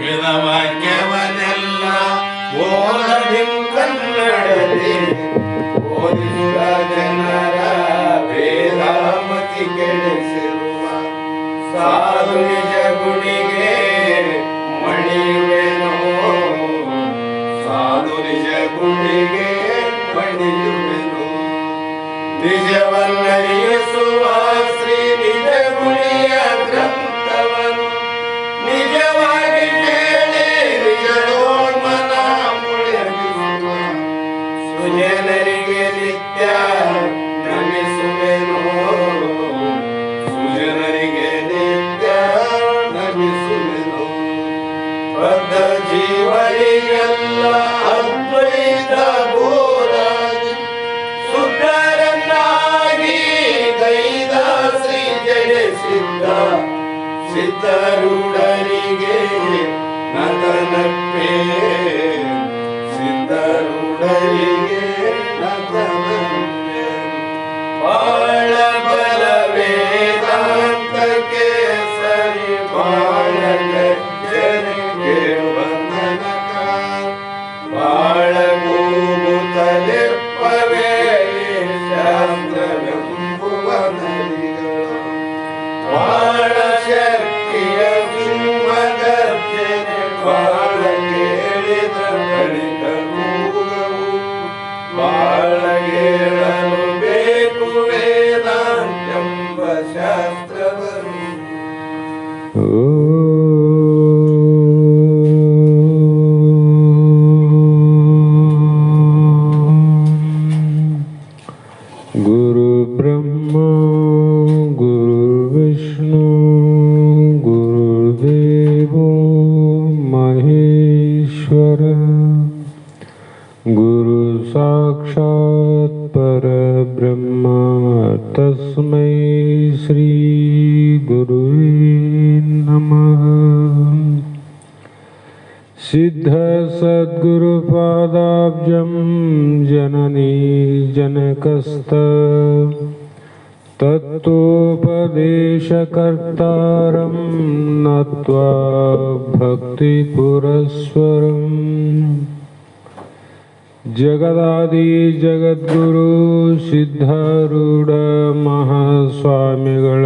ವೇದ ವಾಕ್ಯವನ್ನೆಲ್ಲ ಓದದಿಂ ಕನ್ನಡದಿ ಓದಿಸುವ ಜನರ ವೇದಾಮತಿ ಕೆಡಿಸಿರುವ ಸಾಧು ನಿಜ ಗುಣಿಗೆ ಮಣಿಯುವೆನೋ ಸಾಧು ನಿಜ ಗುಣಿಗೆ ಮಣಿಯುವೆನೋ ನಿಜವನ್ನರಿಸುವ ಶ್ರೀ ನಿಜ ಗುಣಿಯ ಗ್ರಂಥವನ್ನು ನಿಜವಾಗಿ ಕೇಳಿ ನಿಜದೋನ್ಮನ ಮುಳುಗಿಸುವ ಸುಜನರಿಗೆ ನಿತ್ಯ ನಮಿಸುವೆನೋ ಸುಜನರಿಗೆ ನಿತ್ಯ ನಮಿಸುವೆನೋ ಬದ್ಧ ಜೀವರಿಗೆಲ್ಲ ಅದ್ವೈತ ಬೋರಾಗಿ ಸುಂದರನಾಗಿ ಗೈದ ಶ್ರೀ ಜಡಿಸಿದ್ದ ಸಿದ್ಧರೂಢರಿಗೆ ನತನಪ್ಪೆ ಸಿದ್ಧರೂಢರಿಗೆ ನತನಪ್ಪೆ ಬಾಳ ಬಲ ವೇದಾಂತಕ್ಕೆ ಸರಿ ಬಾಳ ಗಜ್ಜನಿಗೆ ವಂದನಕ ಬಾಳ ಕೂಗುತ್ತಲೆಪ್ಪವೇ ಶಾಸ್ತ್ರವೆಂಬುವ ನರಿಗಳು ಬಾಳ ಶಕ್ತಿಯ ಸಿಂಹಗರ್ಜನೆ ಬಾಳ ಕೇಳಿದ ಬಳಿಕ ಕೂಗವು ಬಾಳ ಹೇಳಲು ಬೇಕು ವೇದಾಂತೆಂಬ ಶಾಸ್ತ್ರವನ್ನು ಗುರು ಬ್ರಹ್ಮ ಗುರು ವಿಷ್ಣು ಗುರುದೇವೋ ಮಹೇಶ್ವರ ಗುರು ಸಾಕ್ಷಾತ್ ಪರಬ್ರಹ್ಮ ತಸ್ಮೈ ಶ್ರೀ ಗುರುವೇ ನಮಃ ಸಿದ್ಧ ಸದ್ಗುರುಪಾದಾಬ್ಜಂ ಜನನೀ ಜನಕಸ್ತ ತತ್ವೋಪದೇಶಕರ್ತಾರಂ ನತ್ವಾ ಭಕ್ತಿಪುರಸ್ವರಂ ಜಗದಾದಿ ಜಗದ್ಗುರು ಸಿದ್ಧಾರೂಢ ಮಹಾಸ್ವಾಮಿಗಳ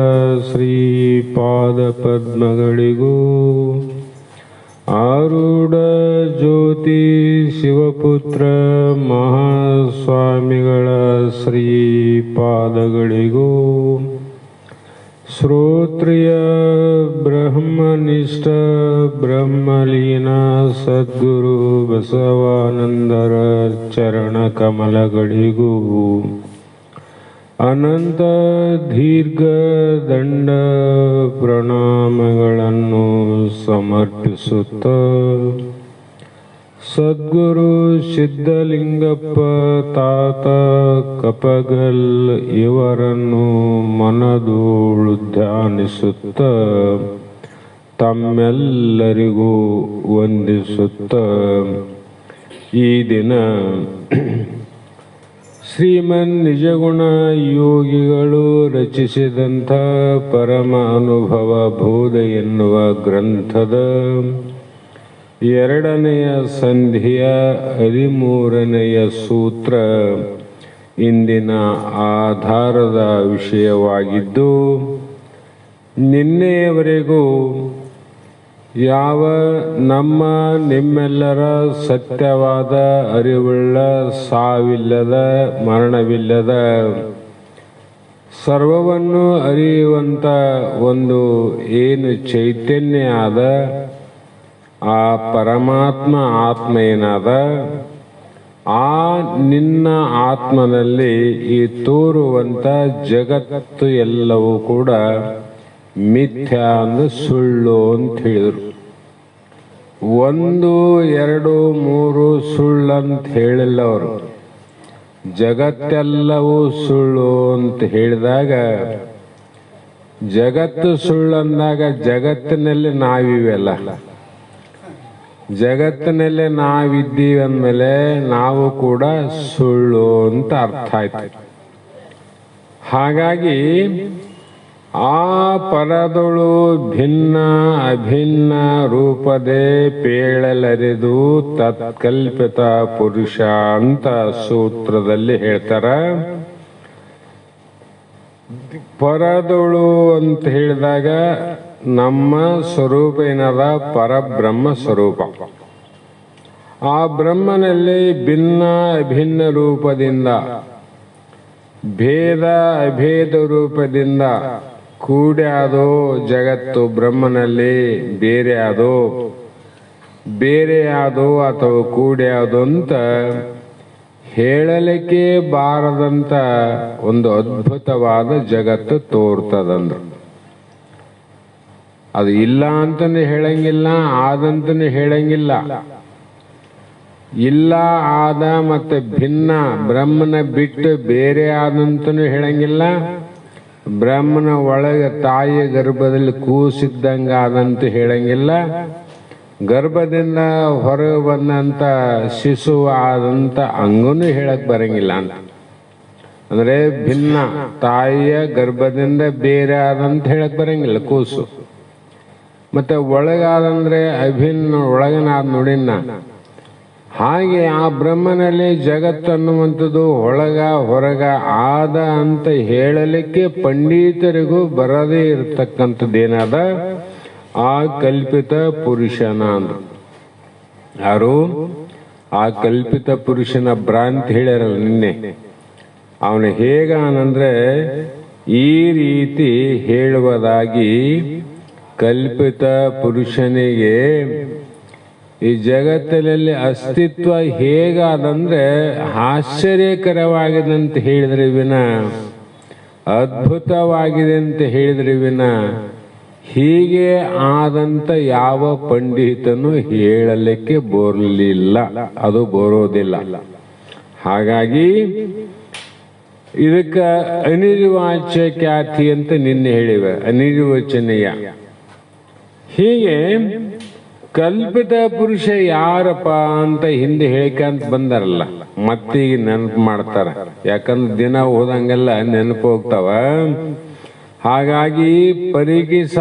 ಶ್ರೀಪಾದ ಪದ್ಮಗಳಿಗೂ ಆರೂಢ ಜ್ಯೋತಿ ಶಿವಪುತ್ರ ಮಹಾಸ್ವಾಮಿಗಳ ಶ್ರೀಪಾದಗಳಿಗೂ ಶ್ರೋತ್ರಿಯ ಬ್ರಹ್ಮನಿಷ್ಠ ಬ್ರಹ್ಮಲೀನ ಸದ್ಗುರು ಬಸವಾನಂದರ ಚರಣ ಕಮಲಗಳಿಗೂ ಅನಂತ ದೀರ್ಘ ದಂಡ ಪ್ರಣಾಮಗಳನ್ನು ಸಮರ್ಪಿಸುತ್ತ ಸದ್ಗುರು ಸಿದ್ಧಲಿಂಗಪ್ಪ ತಾತ ಕಪಗಲ್ ಇವರನ್ನು ಮನದೋಳು ಧ್ಯಾನಿಸುತ್ತ ತಮ್ಮೆಲ್ಲರಿಗೂ ವಂದಿಸುತ್ತ ಈ ದಿನ ಶ್ರೀಮನ್ ನಿಜಗುಣ ಯೋಗಿಗಳು ರಚಿಸಿದಂಥ ಪರಮ ಅನುಭವ ಬೋಧ ಎನ್ನುವ ಗ್ರಂಥದ 2ನೆಯ ಸಂಧಿಯ 13ನೆಯ ಸೂತ್ರ ಇಂದಿನ ಆಧಾರದ ವಿಷಯವಾಗಿದ್ದು, ನಿನ್ನೆಯವರೆಗೂ ಯಾವ ನಮ್ಮ ನಿಮ್ಮೆಲ್ಲರ ಸತ್ಯವಾದ ಅರಿವುಳ್ಳ ಸಾವಿಲ್ಲದ ಮರಣವಿಲ್ಲದ ಸರ್ವವನ್ನು ಅರಿಯುವಂಥ ಒಂದು ಏನು ಚೈತನ್ಯ ಆದ ಆ ಪರಮಾತ್ಮ ಆತ್ಮ ಏನಾದ ಆ ನಿನ್ನ ಆತ್ಮನಲ್ಲಿ ಈ ತೋರುವಂಥ ಜಗತ್ತು ಎಲ್ಲವೂ ಕೂಡ ಮಿಥ್ಯ ಅಂದ್ರೆ ಸುಳ್ಳು ಅಂತ ಹೇಳಿದರು. 1, 2, 3 ಸುಳ್ಳಂತ ಹೇಳಿಲ್ಲ ಅವರು. ಜಗತ್ತೆಲ್ಲವೂ ಸುಳ್ಳು ಅಂತ ಹೇಳಿದಾಗ, ಜಗತ್ತು ಸುಳ್ಳಂದಾಗ ಜಗತ್ತಿನಲ್ಲಿ ನಾವಿವೆಲ್ಲ, ಜಗತ್ತಿನಲ್ಲೇ ನಾವಿದ್ದೀವಿ ಅಂದಮೇಲೆ ನಾವು ಕೂಡ ಸುಳ್ಳು ಅಂತ ಅರ್ಥ ಆಯ್ತು. ಹಾಗಾಗಿ ಆ ಪರದೊಳು ಭಿನ್ನ ಅಭಿನ್ನ ರೂಪದೇ ಪೇಳಲರಿದು ತತ್ಕಲ್ಪಿತ ಪುರುಷ ಅಂತ ಸೂತ್ರದಲ್ಲಿ ಹೇಳ್ತಾರ. ಪರದೊಳು ಅಂತ ಹೇಳಿದಾಗ ನಮ್ಮ ಸ್ವರೂಪ ಏನದ ಪರಬ್ರಹ್ಮ ಸ್ವರೂಪ. ಆ ಬ್ರಹ್ಮನಲ್ಲಿ ಭಿನ್ನ ಅಭಿನ್ನ ರೂಪದಿಂದ ಭೇದ ಅಭೇದ ರೂಪದಿಂದ ಕೂಡ್ಯಾದೋ ಜಗತ್ತು ಬ್ರಹ್ಮನಲ್ಲಿ ಬೇರೆ ಆದೋ ಅಥವಾ ಕೂಡ್ಯಾದೋ ಅಂತ ಹೇಳಲಿಕ್ಕೆ ಬಾರದಂತ ಒಂದು ಅದ್ಭುತವಾದ ಜಗತ್ತು ತೋರ್ತದಂದ್ರು. ಅದು ಇಲ್ಲ ಅಂತನೂ ಹೇಳಂಗಿಲ್ಲ, ಆದಂತನೂ ಹೇಳಂಗಿಲ್ಲ. ಇಲ್ಲ ಆದ ಮತ್ತೆ ಭಿನ್ನ ಬ್ರಹ್ಮನ ಬಿಟ್ಟು ಬೇರೆ ಆದಂತನೂ ಹೇಳಂಗಿಲ್ಲ. ಬ್ರಹ್ಮನ ಒಳಗೆ ತಾಯಿಯ ಗರ್ಭದಲ್ಲಿ ಕೂಸಿದ್ದಂಗ ಆದಂತ ಹೇಳಂಗಿಲ್ಲ. ಗರ್ಭದಿಂದ ಹೊರಗೆ ಬಂದಂತ ಶಿಶು ಆದಂತ ಹಂಗನು ಹೇಳಕ್ ಬರಂಗಿಲ್ಲ ಅಂತ. ಅಂದ್ರೆ ಭಿನ್ನ ತಾಯಿಯ ಗರ್ಭದಿಂದ ಬೇರೆ ಆದಂತ ಹೇಳಕ್ ಬರಂಗಿಲ್ಲ ಕೂಸು. ಮತ್ತೆ ಒಳಗಾದಂದ್ರೆ ಅಭಿನ್ನ ಒಳಗನಾದ ನೋಡಿನ. ಹಾಗೆ ಆ ಬ್ರಹ್ಮನಲ್ಲಿ ಜಗತ್ತನ್ನುವಂಥದ್ದು ಒಳಗ ಹೊರಗ ಆದ ಅಂತ ಹೇಳಲಿಕ್ಕೆ ಪಂಡಿತರಿಗೂ ಬರದೇ ಇರತಕ್ಕಂಥದ್ದೇನಾದ ಆ ಕಲ್ಪಿತ ಪುರುಷನ ಅಂದ್ರು. ಯಾರು ಆ ಕಲ್ಪಿತ ಪುರುಷನ ಭ್ರಾಂತಿ ಹೇಳ್ಯಾರಲ್ಲ ನಿನ್ನೆ, ಅವನು ಹೇಗಾನಂದ್ರೆ ಈ ರೀತಿ ಹೇಳುವುದಾಗಿ ಕಲ್ಪಿತ ಪುರುಷನಿಗೆ ಈ ಜಗತ್ತಿನಲ್ಲಿ ಅಸ್ತಿತ್ವ ಹೇಗಾದಂದ್ರೆ ಆಶ್ಚರ್ಯಕರವಾಗಿದೆ ಅಂತ ಹೇಳಿದ್ರೆ ವಿನ, ಅದ್ಭುತವಾಗಿದೆ ಅಂತ ಹೇಳಿದ್ರೆ ವಿನ, ಹೀಗೆ ಆದಂತ ಯಾವ ಪಂಡಿತನು ಹೇಳಲಿಕ್ಕೆ ಬರಲಿಲ್ಲ, ಅದು ಬರೋದಿಲ್ಲ. ಹಾಗಾಗಿ ಇದಕ್ಕ ಅನಿರ್ವಾಚ್ಯ ಖ್ಯಾತಿ ಅಂತ ನಿನ್ನೆ ಹೇಳಿವೆ, ಅನಿರ್ವಚನೀಯ. ಹೀಗೆ ಕಲ್ಪಿತ ಪುರುಷ ಯಾರಪ್ಪ ಅಂತ ಹಿಂದೆ ಹೇಳಿಕಂತ ಬಂದಾರಲ್ಲ, ಮತ್ತೀಗ ನೆನಪು ಮಾಡ್ತಾರ. ಯಾಕಂದ್ರೆ ದಿನ ಓದಂಗೆಲ್ಲ ನೆನಪು ಹೋಗ್ತಾವ. ಹಾಗಾಗಿ ಪರಿಗಿಸ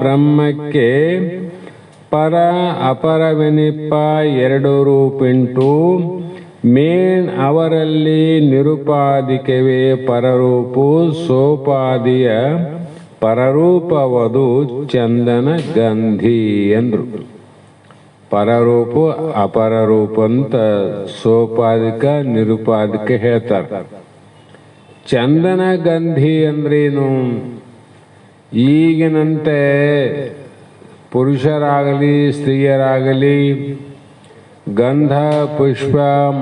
ಬ್ರಹ್ಮಕ್ಕೆ ಪರ ಅಪರವೆನಿಪ್ಪ ಎರಡು ರೂಪುಂಟು. ಮೇನ್ ಅವರಲ್ಲಿ ನಿರುಪಾದಿಕವೇ ಪರರೂಪು. ಸೋಪಾದಿಯ ಪರರೂಪವದು ಚಂದನ ಗಂಧಿ ಎಂದ್ರು. ಪರರೂಪು ಅಪರರೂಪ ಅಂತ ಸೋಪಾದಿಕ ನಿರುಪಾದಿಕ ಹೇಳ್ತಾರೆ. ಚಂದನ ಗಂಧಿ ಅಂದ್ರೇನು? ಈಗಿನಂತೆ ಪುರುಷರಾಗಲಿ ಸ್ತ್ರೀಯರಾಗಲಿ ಗಂಧ ಪುಷ್ಪ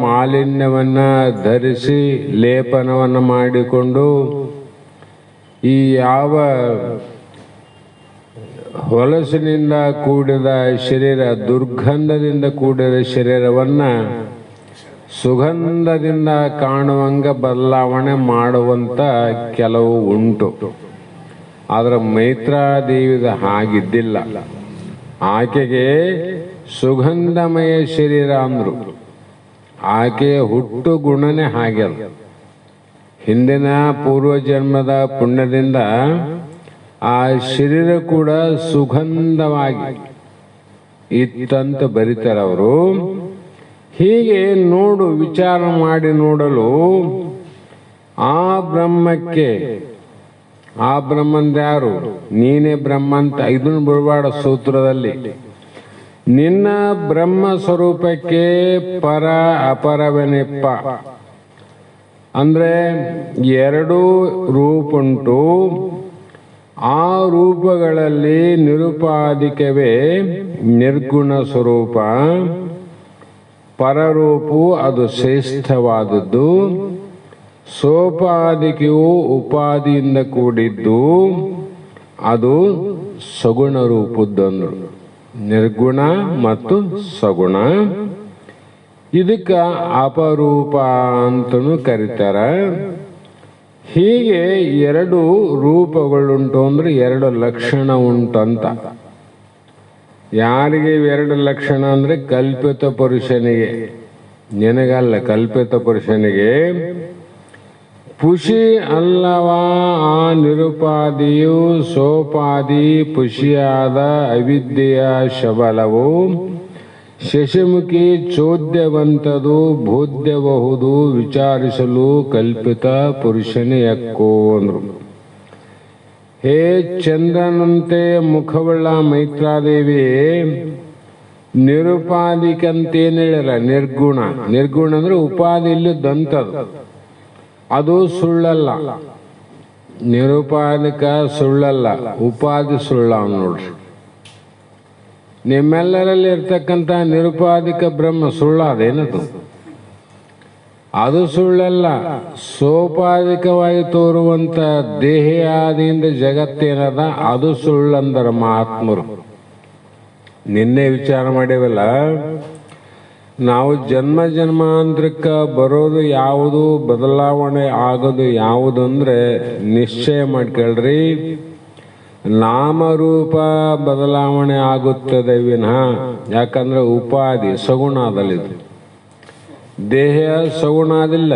ಮಾಲಿನ್ಯವನ್ನ ಧರಿಸಿ ಲೇಪನವನ್ನು ಮಾಡಿಕೊಂಡು ಈ ಯಾವ ಹೊಲಸಿನಿಂದ ಕೂಡಿದ ಶರೀರ, ದುರ್ಗಂಧದಿಂದ ಕೂಡಿದ ಶರೀರವನ್ನ ಸುಗಂಧದಿಂದ ಕಾಣುವಂಗ ಬದಲಾವಣೆ ಮಾಡುವಂತ ಕೆಲವು ಉಂಟು. ಆದ್ರೆ ಮೈತ್ರಾದೇವಿದ ಹಾಗಿದ್ದಿಲ್ಲ. ಆಕೆಗೆ ಸುಗಂಧಮಯ ಶರೀರ ಅಂದ್ರು. ಆಕೆಯ ಹುಟ್ಟು ಗುಣನೇ ಹಾಗೆ. ಹಿಂದಿನ ಪೂರ್ವ ಜನ್ಮದ ಪುಣ್ಯದಿಂದ ಆ ಶರೀರ ಕೂಡ ಸುಗಂಧವಾಗಿ ಇತ್ತಂತ ಬರೀತಾರೆ ಅವರು. ಹೀಗೆ ನೋಡು, ವಿಚಾರ ಮಾಡಿ ನೋಡಲು ಆ ಬ್ರಹ್ಮಕ್ಕೆ, ಆ ಬ್ರಹ್ಮಂದ ಯಾರು? ನೀನೇ ಬ್ರಹ್ಮ ಅಂತ ಇದನ್ನು ಬಿಡಬಾಡ ಸೂತ್ರದಲ್ಲಿ. ನಿನ್ನ ಬ್ರಹ್ಮ ಸ್ವರೂಪಕ್ಕೆ ಪರ ಅಪರವೆನಿಪ್ಪ ಅಂದ್ರೆ ಎರಡು ರೂಪುಂಟು. ಆ ರೂಪಗಳಲ್ಲಿ ನಿರುಪಾದಿಕವೇ ನಿರ್ಗುಣ ಸ್ವರೂಪ. ಪರರೂಪು ಅದು ಶ್ರೇಷ್ಠವಾದದ್ದು. ಸೋಪಾದಿಕೆಯು ಉಪಾದಿಯಿಂದ ಕೂಡಿದ್ದು, ಅದು ಸಗುಣ ರೂಪದ್ದೊಂದು. ನಿರ್ಗುಣ ಮತ್ತು ಸಗುಣ. ಇದಕ್ಕ ಅಪರೂಪ ಅಂತನೂ ಕರೀತಾರ. ಹೀಗೆ ಎರಡು ರೂಪಗಳುಂಟು ಅಂದ್ರೆ ಎರಡು ಲಕ್ಷಣ ಉಂಟಂತ. ಯಾರಿಗೆ ಎರಡು ಲಕ್ಷಣ ಅಂದ್ರೆ ಕಲ್ಪಿತ ಪುರುಷನಿಗೆ, ನಿನಗಲ್ಲ, ಕಲ್ಪಿತ ಪುರುಷನಿಗೆ ಪುಷಿ ಅಲ್ಲವಾ ಆ ನಿರುಪಾದಿಯು ಸೋಪಾದಿ ಪುಷಿಯಾದ ಅವಿದ್ಯೆಯ ಶಬಲವು ಶಶಿಮುಖಿ ಚೋದ್ಯವಂತದು ಬೋಧ್ಯಬಹುದು ವಿಚಾರಿಸಲು ಕಲ್ಪಿತ ಪುರುಷನೇ ಯಕ್ಕೋ ಅಂದ್ರು. ಹೇ ಚಂದ್ರನಂತೆ ಮುಖವುಳ್ಳ ಮೈತ್ರಾದೇವಿ, ನಿರುಪಾದಿಕಂತೇನು ಹೇಳಿಲ್ಲ, ನಿರ್ಗುಣ. ನಿರ್ಗುಣ ಅಂದ್ರೆ ಉಪಾದಿ ಇಲ್ಲದಂಥದ್ದು, ಅದು ಸುಳ್ಳಲ್ಲ. ನಿರುಪಾದಿಕ ಸುಳ್ಳಲ್ಲ, ಉಪಾಧಿ ಸುಳ್ಳ ನೋಡ್ರಿ. ನಿಮ್ಮೆಲ್ಲರಲ್ಲಿ ಇರ್ತಕ್ಕಂಥ ನಿರುಪಾದಿಕ ಬ್ರಹ್ಮ ಸುಳ್ಳ ಅದೇನದು? ಅದು ಸುಳ್ಳಲ್ಲ. ಸೋಪಾದಿಕವಾಗಿ ತೋರುವಂತ ದೇಹಿಯಾದಿಯಿಂದ ಜಗತ್ತೇನದ ಅದು ಸುಳ್ಳಂದರ ಮಹಾತ್ಮರು. ನಿನ್ನೆ ವಿಚಾರ ಮಾಡೇವಲ್ಲ, ನಾವು ಜನ್ಮ ಜನ್ಮಾಂತರಕ್ಕೆ ಬರೋದು ಯಾವುದು, ಬದಲಾವಣೆ ಆಗೋದು ಯಾವುದು ಅಂದ್ರೆ ನಿಶ್ಚಯ ಮಾಡ್ಕೊಳ್ರಿ. ನಾಮರೂಪ ಬದಲಾವಣೆ ಆಗುತ್ತದೆ ವಿನಃ, ಯಾಕಂದ್ರೆ ಉಪಾಧಿ ಸಗುಣ ಆದಲ್ಲಿದು. ದೇಹ ಸಗುಣ ಆದಿಲ್ಲ,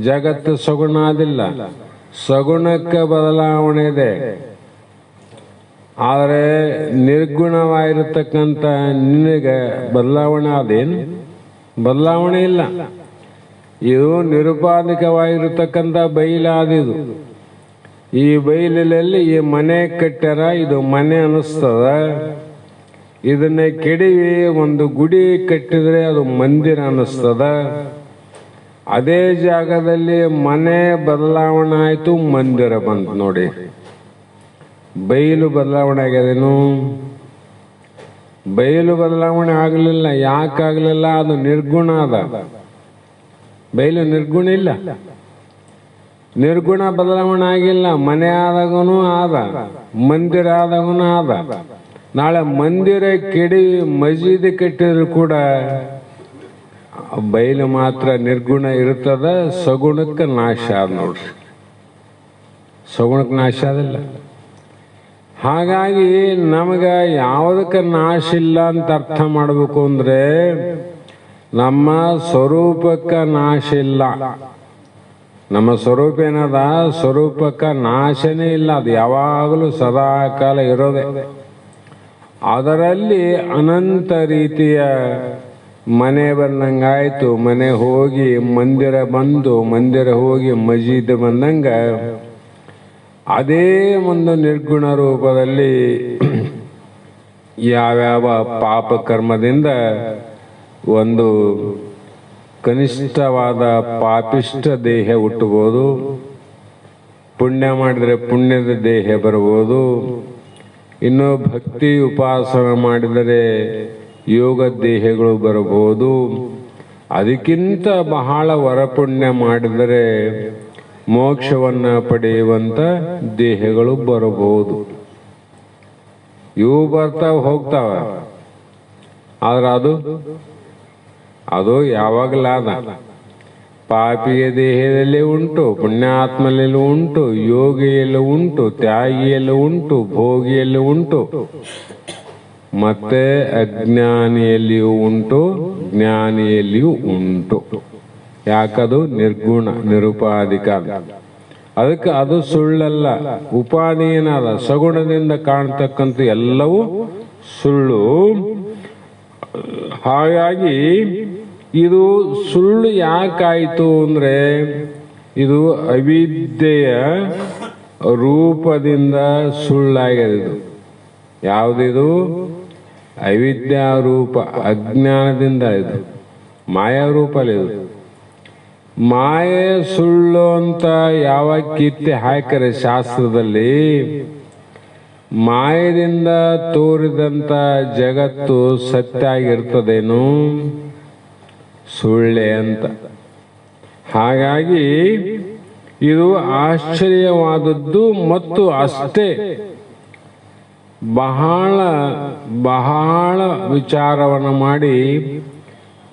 ಜಗತ್ತು ಸಗುಣ ಆದಿಲ್ಲ. ಸಗುಣಕ್ಕೆ ಬದಲಾವಣೆ ಇದೆ, ಆದರೆ ನಿರ್ಗುಣವಾಗಿರತಕ್ಕಂಥ ನಿನಗೆ ಬದಲಾವಣೆ ಅದೇನು? ಬದಲಾವಣೆ ಇಲ್ಲ. ಇದು ನಿರುಪಾಧಿಕವಾಗಿರತಕ್ಕಂಥ ಬೈಲಾದಿದು. ಈ ಬೈಲಲ್ಲಿ ಈ ಮನೆ ಕಟ್ಟ್ಯಾರ, ಇದು ಮನೆ ಅನ್ನಿಸ್ತದ. ಇದನ್ನ ಕೆಡವಿ ಒಂದು ಗುಡಿ ಕಟ್ಟಿದ್ರೆ ಅದು ಮಂದಿರ ಅನ್ನಿಸ್ತದ. ಅದೇ ಜಾಗದಲ್ಲಿ ಮನೆ ಬದಲಾವಣೆ ಆಯ್ತು, ಮಂದಿರ ಬಂತು ನೋಡಿ. ಬೈಲು ಬದಲಾವಣೆ ಆಗ್ಯದೇನು? ಬೈಲು ಬದಲಾವಣೆ ಆಗಲಿಲ್ಲ. ಯಾಕಾಗಲಿಲ್ಲ? ಅದು ನಿರ್ಗುಣ ಅದ. ಬೈಲು ನಿರ್ಗುಣ ಇಲ್ಲ, ನಿರ್ಗುಣ ಬದಲಾವಣೆ ಆಗಿಲ್ಲ. ಮನೆ ಆದಾಗನು ಆದ, ಮಂದಿರ ಆದಾಗನು ಆದ. ನಾಳೆ ಮಂದಿರ ಕೆಡಿ ಮಸೀದಿ ಕಟ್ಟಿದ್ರು ಕೂಡ ಬೈಲು ಮಾತ್ರ ನಿರ್ಗುಣ ಇರ್ತದ. ಸಗುಣಕ್ಕೆ ನಾಶ ಆದ ನೋಡ್ರಿ, ಸಗುಣಕ್ಕೆ ನಾಶ ಆದಿಲ್ಲ. ಹಾಗಾಗಿ ನಮಗೆ ಯಾವುದಕ್ಕೆ ನಾಶ ಇಲ್ಲ ಅಂತ ಅರ್ಥ ಮಾಡಬೇಕು ಅಂದ್ರೆ, ನಮ್ಮ ಸ್ವರೂಪಕ್ಕೆ ನಾಶ ಇಲ್ಲ. ನಮ್ಮ ಸ್ವರೂಪ ಏನದ? ಸ್ವರೂಪಕ್ಕೆ ನಾಶನೇ ಇಲ್ಲ. ಅದು ಯಾವಾಗಲೂ ಸದಾ ಕಾಲ ಇರೋದೆ. ಅದರಲ್ಲಿ ಅನಂತ ರೀತಿಯ ಮನೆ ಬಂದಂಗಾಯ್ತು, ಮನೆ ಹೋಗಿ ಮಂದಿರ ಬಂದು, ಮಂದಿರ ಹೋಗಿ ಮಸೀದಿ ಬಂದಂಗ ಅದೇ ಒಂದು ನಿರ್ಗುಣ ರೂಪದಲ್ಲಿ ಯಾವ್ಯಾವ ಪಾಪ ಕರ್ಮದಿಂದ ಒಂದು ಕನಿಷ್ಠವಾದ ಪಾಪಿಷ್ಟ ದೇಹ ಹುಟ್ಟಬಹುದು, ಪುಣ್ಯ ಮಾಡಿದರೆ ಪುಣ್ಯದ ದೇಹ ಬರಬಹುದು, ಇನ್ನು ಭಕ್ತಿ ಉಪಾಸನ ಮಾಡಿದರೆ ಯೋಗ ದೇಹಗಳು ಬರಬಹುದು, ಅದಕ್ಕಿಂತ ಬಹಳ ವರಪುಣ್ಯ ಮಾಡಿದರೆ ಮೋಕ್ಷವನ್ನ ಪಡೆಯುವಂತ ದೇಹಗಳು ಬರಬಹುದು. ಇವು ಬರ್ತಾವ ಹೋಗ್ತಾವ. ಆದ್ರೆ ಅದು ಯಾವಾಗಲಾದ ಪಾಪಿಯ ದೇಹದಲ್ಲಿ ಉಂಟು, ಪುಣ್ಯಾತ್ಮನಲ್ಲಿ ಉಂಟು, ಯೋಗಿಯಲ್ಲಿ ಉಂಟು, ತ್ಯಾಗಿಯಲ್ಲಿ ಉಂಟು, ಭೋಗಿಯಲ್ಲಿ ಉಂಟು, ಮತ್ತೆ ಅಜ್ಞಾನಿಯಲ್ಲಿಯೂ ಉಂಟು, ಜ್ಞಾನಿಯಲ್ಲಿಯೂ ಉಂಟು. ಯಾಕದು ನಿರ್ಗುಣ, ನಿರುಪಾಧಿಕ. ಅದಕ್ಕೆ ಅದು ಸುಳ್ಳಲ್ಲ. ಉಪಾಧಿ ಏನದ? ಸಗುಣದಿಂದ ಕಾಣ್ತಕ್ಕಂಥ ಎಲ್ಲವೂ ಸುಳ್ಳು. ಹಾಗಾಗಿ ಇದು ಸುಳ್ಳು ಯಾಕಾಯಿತು ಅಂದ್ರೆ, ಇದು ಅವಿದ್ಯೆಯ ರೂಪದಿಂದ ಸುಳ್ಳಾಗಿದೆ. ಇದು ಯಾವುದಿದು? ಅವಿದ್ಯಾ ರೂಪ, ಅಜ್ಞಾನದಿಂದ. ಇದು ಮಾಯಾ ರೂಪಲ್ಲಿ. ಇದು ಮಾಯೆ ಸುಳ್ಳು ಅಂತ ಯಾವಾಗ ಕಿತ್ತೆ ಹಾಕರೆ ಶಾಸ್ತ್ರದಲ್ಲಿ, ಮಾಯದಿಂದ ತೋರಿದಂತ ಜಗತ್ತು ಸತ್ಯ ಆಗಿರ್ತದೇನು? ಸುಳ್ಳೆ ಅಂತ. ಹಾಗಾಗಿ ಇದು ಆಶ್ಚರ್ಯವಾದದ್ದು. ಮತ್ತು ಅಷ್ಟೇ ಬಹಳ ಬಹಳ ವಿಚಾರವನ್ನು ಮಾಡಿ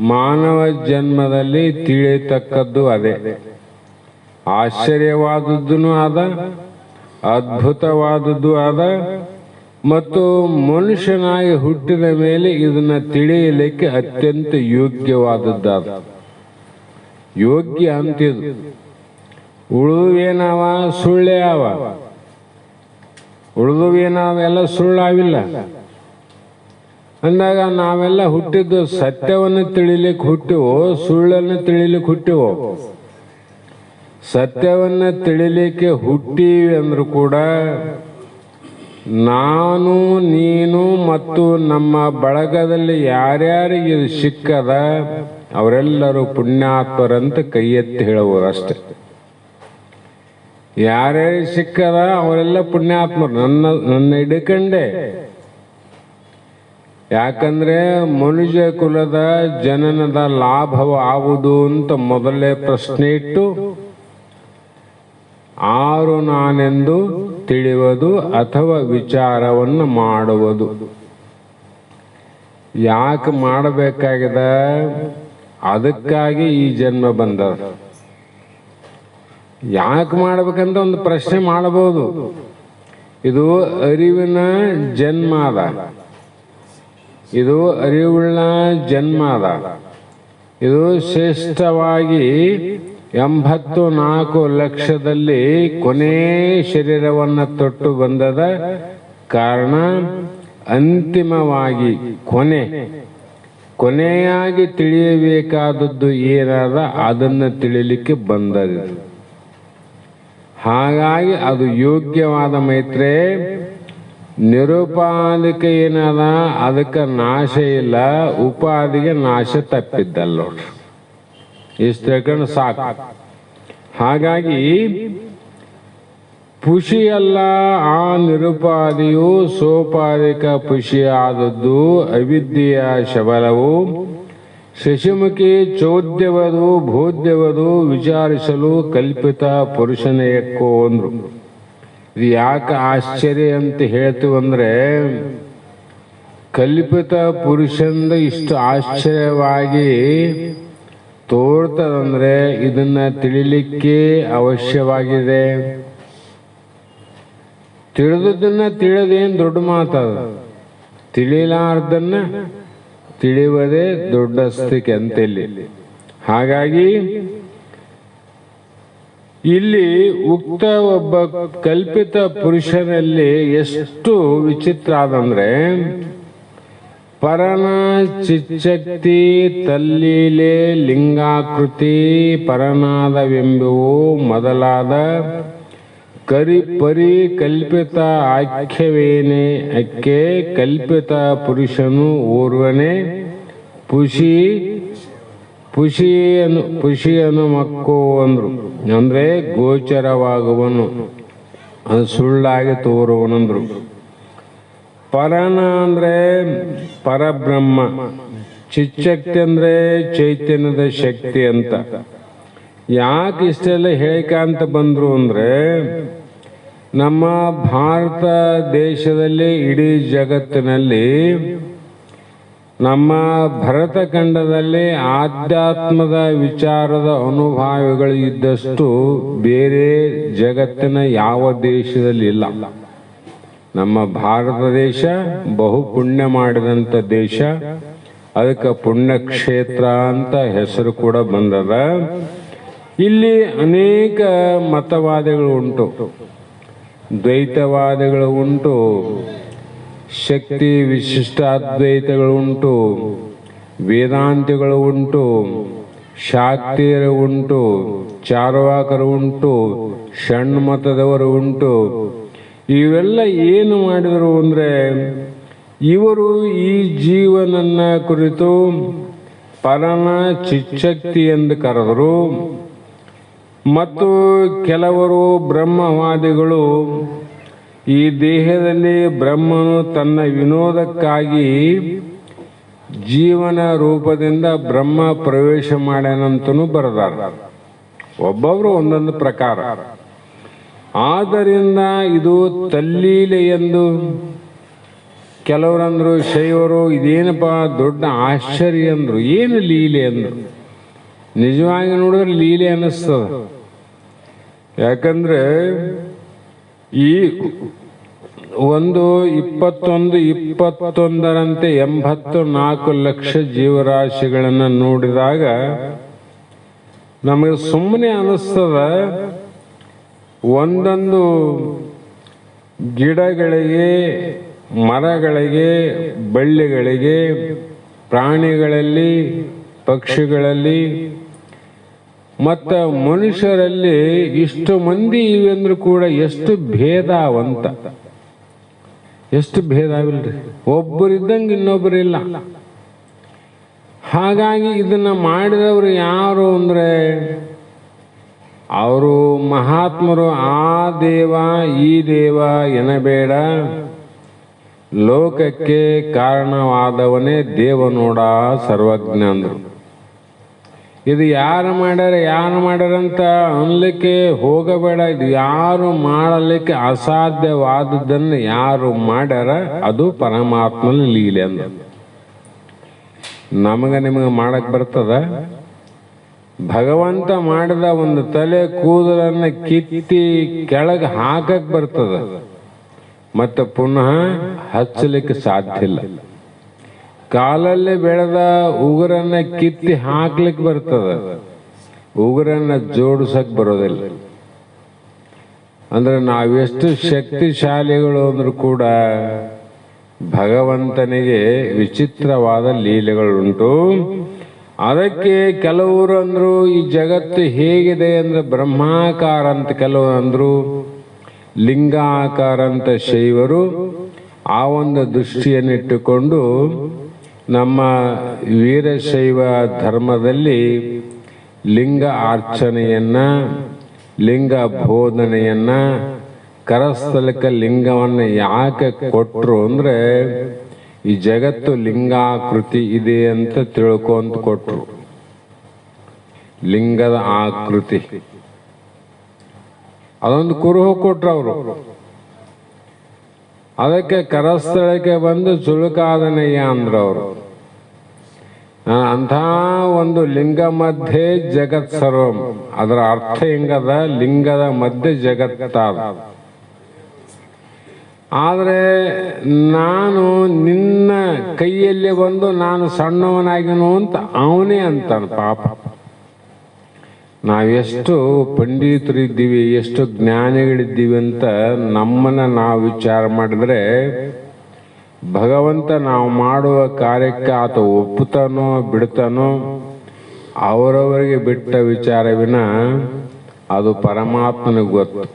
ಮಾನವ ಜನ್ಮದಲ್ಲಿ ತಿಳಿಯತಕ್ಕದ್ದು ಅದೇ. ಆಶ್ಚರ್ಯವಾದದ್ದು ಆದ, ಅದ್ಭುತವಾದದ್ದು ಆದ, ಮತ್ತು ಮನುಷ್ಯನಾಗಿ ಹುಟ್ಟಿದ ಮೇಲೆ ಇದನ್ನ ತಿಳಿಯಲಿಕ್ಕೆ ಅತ್ಯಂತ ಯೋಗ್ಯವಾದದ್ದಾದ. ಯೋಗ್ಯ ಅಂತಿದು. ಉಳಿದುವೇನವ ಸುಳ್ಳೇ ಅವ. ಉಳಿದುವೇನವ ಎಲ್ಲ ಸುಳ್ಳಾವಿಲ್ಲ ಅಂದಾಗ ನಾವೆಲ್ಲ ಹುಟ್ಟಿದ್ದು ಸತ್ಯವನ್ನು ತಿಳಿಲಿಕ್ಕೆ ಹುಟ್ಟಿವೋ ಸುಳ್ಳನ್ನು ತಿಳಿಲಿಕ್ಕೆ ಹುಟ್ಟಿವೋ? ಸತ್ಯವನ್ನು ತಿಳಿಲಿಕ್ಕೆ ಹುಟ್ಟಿವಿ ಅಂದ್ರೂ ಕೂಡ ನಾನು ನೀನು ಮತ್ತು ನಮ್ಮ ಬಳಗದಲ್ಲಿ ಯಾರ್ಯಾರಿಗೆ ಇದು ಸಿಕ್ಕದ ಅವರೆಲ್ಲರೂ ಪುಣ್ಯಾತ್ಮರಂತ ಕೈ ಎತ್ತಿ ಹೇಳುವರು ಅಷ್ಟೆ. ಯಾರ್ಯಾರಿಗೆ ಸಿಕ್ಕದ ಅವರೆಲ್ಲ ಪುಣ್ಯಾತ್ಮರು ನನ್ನ ಹಿಡ್ಕಂಡೆ. ಯಾಕಂದ್ರೆ ಮನುಷ್ಯ ಕುಲದ ಜನನದ ಲಾಭವಾಗುವುದು ಅಂತ ಮೊದಲೇ ಪ್ರಶ್ನೆ ಇಟ್ಟು ಆರು ನಾನೆಂದು ತಿಳಿಯುವುದು ಅಥವಾ ವಿಚಾರವನ್ನು ಮಾಡುವುದು. ಯಾಕೆ ಮಾಡಬೇಕಾಗಿದೆ? ಅದಕ್ಕಾಗಿ ಈ ಜನ್ಮ ಬಂದದ. ಯಾಕೆ ಮಾಡಬೇಕಂತ ಒಂದು ಪ್ರಶ್ನೆ ಮಾಡಬಹುದು. ಇದು ಅರಿವಿನ ಜನ್ಮ ಅದ, ಇದು ಅರಿವುಳ್ಳ ಜನ್ಮ ಅದ. ಇದು ಶ್ರೇಷ್ಠವಾಗಿ 84 ಲಕ್ಷದಲ್ಲಿ ಕೊನೆ ಶರೀರವನ್ನು ತೊಟ್ಟು ಬಂದದ ಕಾರಣ ಅಂತಿಮವಾಗಿ ಕೊನೆಯಾಗಿ ತಿಳಿಯಬೇಕಾದದ್ದು ಏನಾದ ಅದನ್ನು ತಿಳಿಲಿಕ್ಕೆ ಬಂದದ. ಹಾಗಾಗಿ ಅದು ಯೋಗ್ಯವಾದ ಮೈತ್ರೆ. ನಿರುಪಾಧಿಕ ಏನದ ಅದಕ್ಕೆ ನಾಶ ಇಲ್ಲ, ಉಪಾಧಿಗೆ ನಾಶ ತಪ್ಪಿದ್ದಲ್ಲ ನೋಡ್ರಿ. ಇಷ್ಟು ತಿಳ್ಕೊಂಡು ಸಾಕು. ಹಾಗಾಗಿ ಪುಷಿಯಲ್ಲ ಆ ನಿರುಪಾದಿಯು ಸೋಪಾದಿಕ ಪುಷಿಯಾದದ್ದು ಅವಿದ್ಯೆಯ ಶಬಲವು ಶಶಿಮುಖಿ ಚೋದ್ಯವದು ಬೋಧ್ಯವದು ವಿಚಾರಿಸಲು ಕಲ್ಪಿತ ಪುರುಷನೆಯಕ್ಕೋ ಅಂದ್ರು. ಇದು ಯಾಕೆ ಆಶ್ಚರ್ಯ ಅಂತ ಹೇಳ್ತೀವಂದ್ರೆ ಕಲ್ಪಿತ ಪುರುಷಂದ ಇಷ್ಟು ಆಶ್ಚರ್ಯವಾಗಿ ತೋರ್ತದಂದ್ರೆ ಇದನ್ನ ತಿಳಿಲಿಕ್ಕೆ ಅವಶ್ಯವಾಗಿದೆ. ತಿಳಿದದನ್ನ ತಿಳಿದೇನು ದೊಡ್ಡ ಮಾತದ, ತಿಳಿಲಾರ್ದನ್ನ ತಿಳಿಯುವುದೇ ದೊಡ್ಡ ಸ್ಥಿತಿ ಅಂತೆಲ್ಲಿ. ಹಾಗಾಗಿ ಇಲ್ಲಿ ಉಕ್ತ ಒಬ್ಬ ಕಲ್ಪಿತ ಪುರುಷನಲ್ಲಿ ಎಷ್ಟು ವಿಚಿತ್ರ ಆದಂದ್ರೆ ಪರನ ಚಿಚ್ಚಕ್ತಿ ತಲ್ಲೀಲೆ ಲಿಂಗಾಕೃತಿ ಪರನಾದವೆಂಬುವು ಮೊದಲಾದ ಕರಿ ಕಲ್ಪಿತ ಆಖ್ಯವೇನೆ ಅಕ್ಕೆ ಕಲ್ಪಿತ ಪುರುಷನು ಓರ್ವನೇ ಪುಷಿಯನು ಮಕ್ಕೋ ಅಂದ್ರು. ಅಂದ್ರೆ ಗೋಚರವಾಗುವನು, ಅದು ಸುಳ್ಳಾಗಿ ತೋರುವನಂದ್ರು. ಪರನ ಅಂದ್ರೆ ಪರಬ್ರಹ್ಮ, ಚಿಚ್ಚಕ್ತಿ ಅಂದ್ರೆ ಚೈತನ್ಯದ ಶಕ್ತಿ ಅಂತ. ಯಾಕೆ ಇಷ್ಟೆಲ್ಲ ಹೇಳಿಕಂತ ಬಂದ್ರು ಅಂದ್ರೆ ನಮ್ಮ ಭಾರತ ದೇಶದಲ್ಲಿ ಇಡೀ ಜಗತ್ತಿನಲ್ಲಿ ನಮ್ಮ ಭರತ ಖಂಡದಲ್ಲಿ ಆಧ್ಯಾತ್ಮದ ವಿಚಾರದ ಅನುಭಾವಿಗಳು ಇದ್ದಷ್ಟು ಬೇರೆ ಜಗತ್ತಿನ ಯಾವ ದೇಶದಲ್ಲಿ ಇಲ್ಲ. ನಮ್ಮ ಭಾರತ ದೇಶ ಬಹು ಪುಣ್ಯ ಮಾಡಿದಂಥ ದೇಶ, ಅದಕ್ಕೆ ಪುಣ್ಯಕ್ಷೇತ್ರ ಅಂತ ಹೆಸರು ಕೂಡ ಬಂದದ. ಇಲ್ಲಿ ಅನೇಕ ಮತವಾದಿಗಳು ಉಂಟು, ದ್ವೈತವಾದಿಗಳು ಉಂಟು, ಶಕ್ತಿ ವಿಶಿಷ್ಟಾದ್ವೈತಗಳು ಉಂಟು, ವೇದಾಂತಿಗಳು ಉಂಟು, ಶಾಕ್ತಿಯರು ಉಂಟು, ಚಾರ್ವಾಕರು ಉಂಟು, ಷಣ್ಮತದವರು ಉಂಟು. ಇವೆಲ್ಲ ಏನು ಮಾಡಿದರು ಅಂದ್ರೆ ಇವರು ಈ ಜೀವನನ್ನ ಕುರಿತು ಪರನ ಚಿಚ್ಚಕ್ತಿ ಎಂದು ಕರೆದರು. ಮತ್ತು ಕೆಲವರು ಬ್ರಹ್ಮವಾದಿಗಳು ಈ ದೇಹದಲ್ಲಿ ಬ್ರಹ್ಮನು ತನ್ನ ವಿನೋದಕ್ಕಾಗಿ ಜೀವನ ರೂಪದಿಂದ ಬ್ರಹ್ಮ ಪ್ರವೇಶ ಮಾಡ್ಯಾನಂತನೂ ಬರೆದಾರ. ಒಬ್ಬೊಬ್ರು ಒಂದೊಂದು ಪ್ರಕಾರ. ಆದ್ದರಿಂದ ಇದು ತಲ್ಲೀಲೆ ಎಂದು ಕೆಲವರಂದ್ರು, ಶೈವರು ಇದೇನಪ್ಪ ದೊಡ್ಡ ಆಶ್ಚರ್ಯ ಅಂದ್ರು. ಏನು ಲೀಲೆ ಅಂದ್ರು? ನಿಜವಾಗಿ ನೋಡಿದ್ರೆ ಲೀಲೆ ಅನ್ನಿಸ್ತದ. ಯಾಕಂದ್ರೆ ಈ ಒಂದು 21 84 ಲಕ್ಷ ಜೀವರಾಶಿಗಳನ್ನು ನೋಡಿದಾಗ ನಮಗೆ ಸುಮ್ಮನೆ ಅನಿಸ್ತದ ಒಂದೊಂದು ಗಿಡಗಳಿಗೆ, ಮರಗಳಿಗೆ, ಬಳ್ಳಿಗಳಿಗೆ, ಪ್ರಾಣಿಗಳಲ್ಲಿ, ಪಕ್ಷಿಗಳಲ್ಲಿ ಮತ್ತು ಮನುಷ್ಯರಲ್ಲಿ ಇಷ್ಟು ಮಂದಿ ಇವೆ ಅಂದ್ರೂ ಕೂಡ ಎಷ್ಟು ಭೇದವಂತ, ಎಷ್ಟು ಭೇದವಿಲ್ರಿ. ಒಬ್ಬರಿದ್ದಂಗೆ ಇನ್ನೊಬ್ಬರಿಲ್ಲ. ಹಾಗಾಗಿ ಇದನ್ನ ಮಾಡಿದವರು ಯಾರು ಅಂದರೆ ಅವರು ಮಹಾತ್ಮರು. ಆ ದೇವ ಈ ದೇವ ಎನಬೇಡ, ಲೋಕಕ್ಕೆ ಕಾರಣವಾದವನೇ ದೇವನೋಡ ಸರ್ವಜ್ಞ ಅಂದರು. ಇದು ಯಾರು ಮಾಡ್ಯಾರಂತ ಅನ್ಲಿಕ್ಕೆ ಹೋಗಬೇಡ. ಇದು ಯಾರು ಮಾಡಲಿಕ್ಕೆ ಅಸಾಧ್ಯವಾದದ್ದನ್ನು ಯಾರು ಮಾಡ್ಯಾರ ಅದು ಪರಮಾತ್ಮನ ಲೀಲೆ ಅಂದ. ನಿಮಗೆ ಮಾಡಕ್ ಬರ್ತದ? ಭಗವಂತ ಮಾಡಿದ ಒಂದು ತಲೆ ಕೂದಲನ್ನ ಕಿತ್ತಿ ಕೆಳಗೆ ಹಾಕಕ್ ಬರ್ತದ, ಮತ್ತೆ ಪುನಃ ಹಚ್ಚಲಿಕ್ಕೆ ಸಾಧ್ಯ ಇಲ್ಲ. ಕಾಲಲ್ಲಿ ಬೆಳೆದ ಉಗುರನ್ನ ಕಿತ್ತಿ ಹಾಕ್ಲಿಕ್ಕೆ ಬರ್ತದ, ಉಗುರನ್ನ ಜೋಡಿಸಕ್ ಬರೋದಿಲ್ಲ. ಅಂದ್ರೆ ನಾವೆಷ್ಟು ಶಕ್ತಿಶಾಲಿಗಳು ಅಂದ್ರೂ ಕೂಡ ಭಗವಂತನಿಗೆ ವಿಚಿತ್ರವಾದ ಲೀಲೆಗಳುಂಟು. ಅದಕ್ಕೆ ಕೆಲವರು ಅಂದ್ರು ಈ ಜಗತ್ತು ಹೇಗಿದೆ ಅಂದ್ರೆ ಬ್ರಹ್ಮಾಕಾರ ಅಂತ, ಕೆಲವರು ಅಂದ್ರು ಲಿಂಗಾಕಾರ ಅಂತ. ಶೈವರು ಆ ಒಂದು ದೃಷ್ಟಿಯನ್ನಿಟ್ಟುಕೊಂಡು ನಮ್ಮ ವೀರಶೈವ ಧರ್ಮದಲ್ಲಿ ಲಿಂಗ ಅರ್ಚನೆಯನ್ನ, ಲಿಂಗ ಬೋಧನೆಯನ್ನ, ಕರಸ್ಥಲಕ್ಕೆ ಲಿಂಗವನ್ನು ಯಾಕೆ ಕೊಟ್ರು ಅಂದ್ರೆ ಈ ಜಗತ್ತು ಲಿಂಗಾಕೃತಿ ಇದೆ ಅಂತ ತಿಳ್ಕೊಂತ ಕೊಟ್ರು. ಲಿಂಗದ ಆಕೃತಿ ಅದೊಂದು ಕುರುಹು ಕೊಟ್ರು ಅವರು. ಅದಕ್ಕೆ ಕರಸ್ಥಳಕ್ಕೆ ಬಂದು ಚುಳುಕಾದನಯ್ಯ ಅಂದ್ರು ಅವರು. ಅಂಥ ಒಂದು ಲಿಂಗ ಮಧ್ಯೆ ಜಗತ್ ಸರ್ವಂ, ಅದರ ಅರ್ಥ ಹೆಂಗದ? ಲಿಂಗದ ಮಧ್ಯೆ ಜಗತ್ತಾದ. ಆದರೆ ನಾನು ನಿನ್ನ ಕೈಯಲ್ಲಿ ಬಂದು ನಾನು ಸಣ್ಣವನಾಗಿನು ಅಂತ ಅವನೇ ಅಂತಾನ. ಪಾಪ, ನಾವೆಷ್ಟು ಪಂಡಿತರಿದ್ದೀವಿ, ಎಷ್ಟು ಜ್ಞಾನಿಗಳಿದ್ದೀವಿ ಅಂತ ನಮ್ಮನ್ನ ನಾವು ವಿಚಾರ ಮಾಡಿದ್ರೆ ಭಗವಂತ ನಾವು ಮಾಡುವ ಕಾರ್ಯಕ್ಕೆ ಆತ ಒಪ್ಪುತ್ತಾನೋ ಬಿಡ್ತಾನೋ ಅವರವರಿಗೆ ಬಿಟ್ಟ ವಿಚಾರವಿನ ಅದು ಪರಮಾತ್ಮನಿಗೆ ಗೊತ್ತು,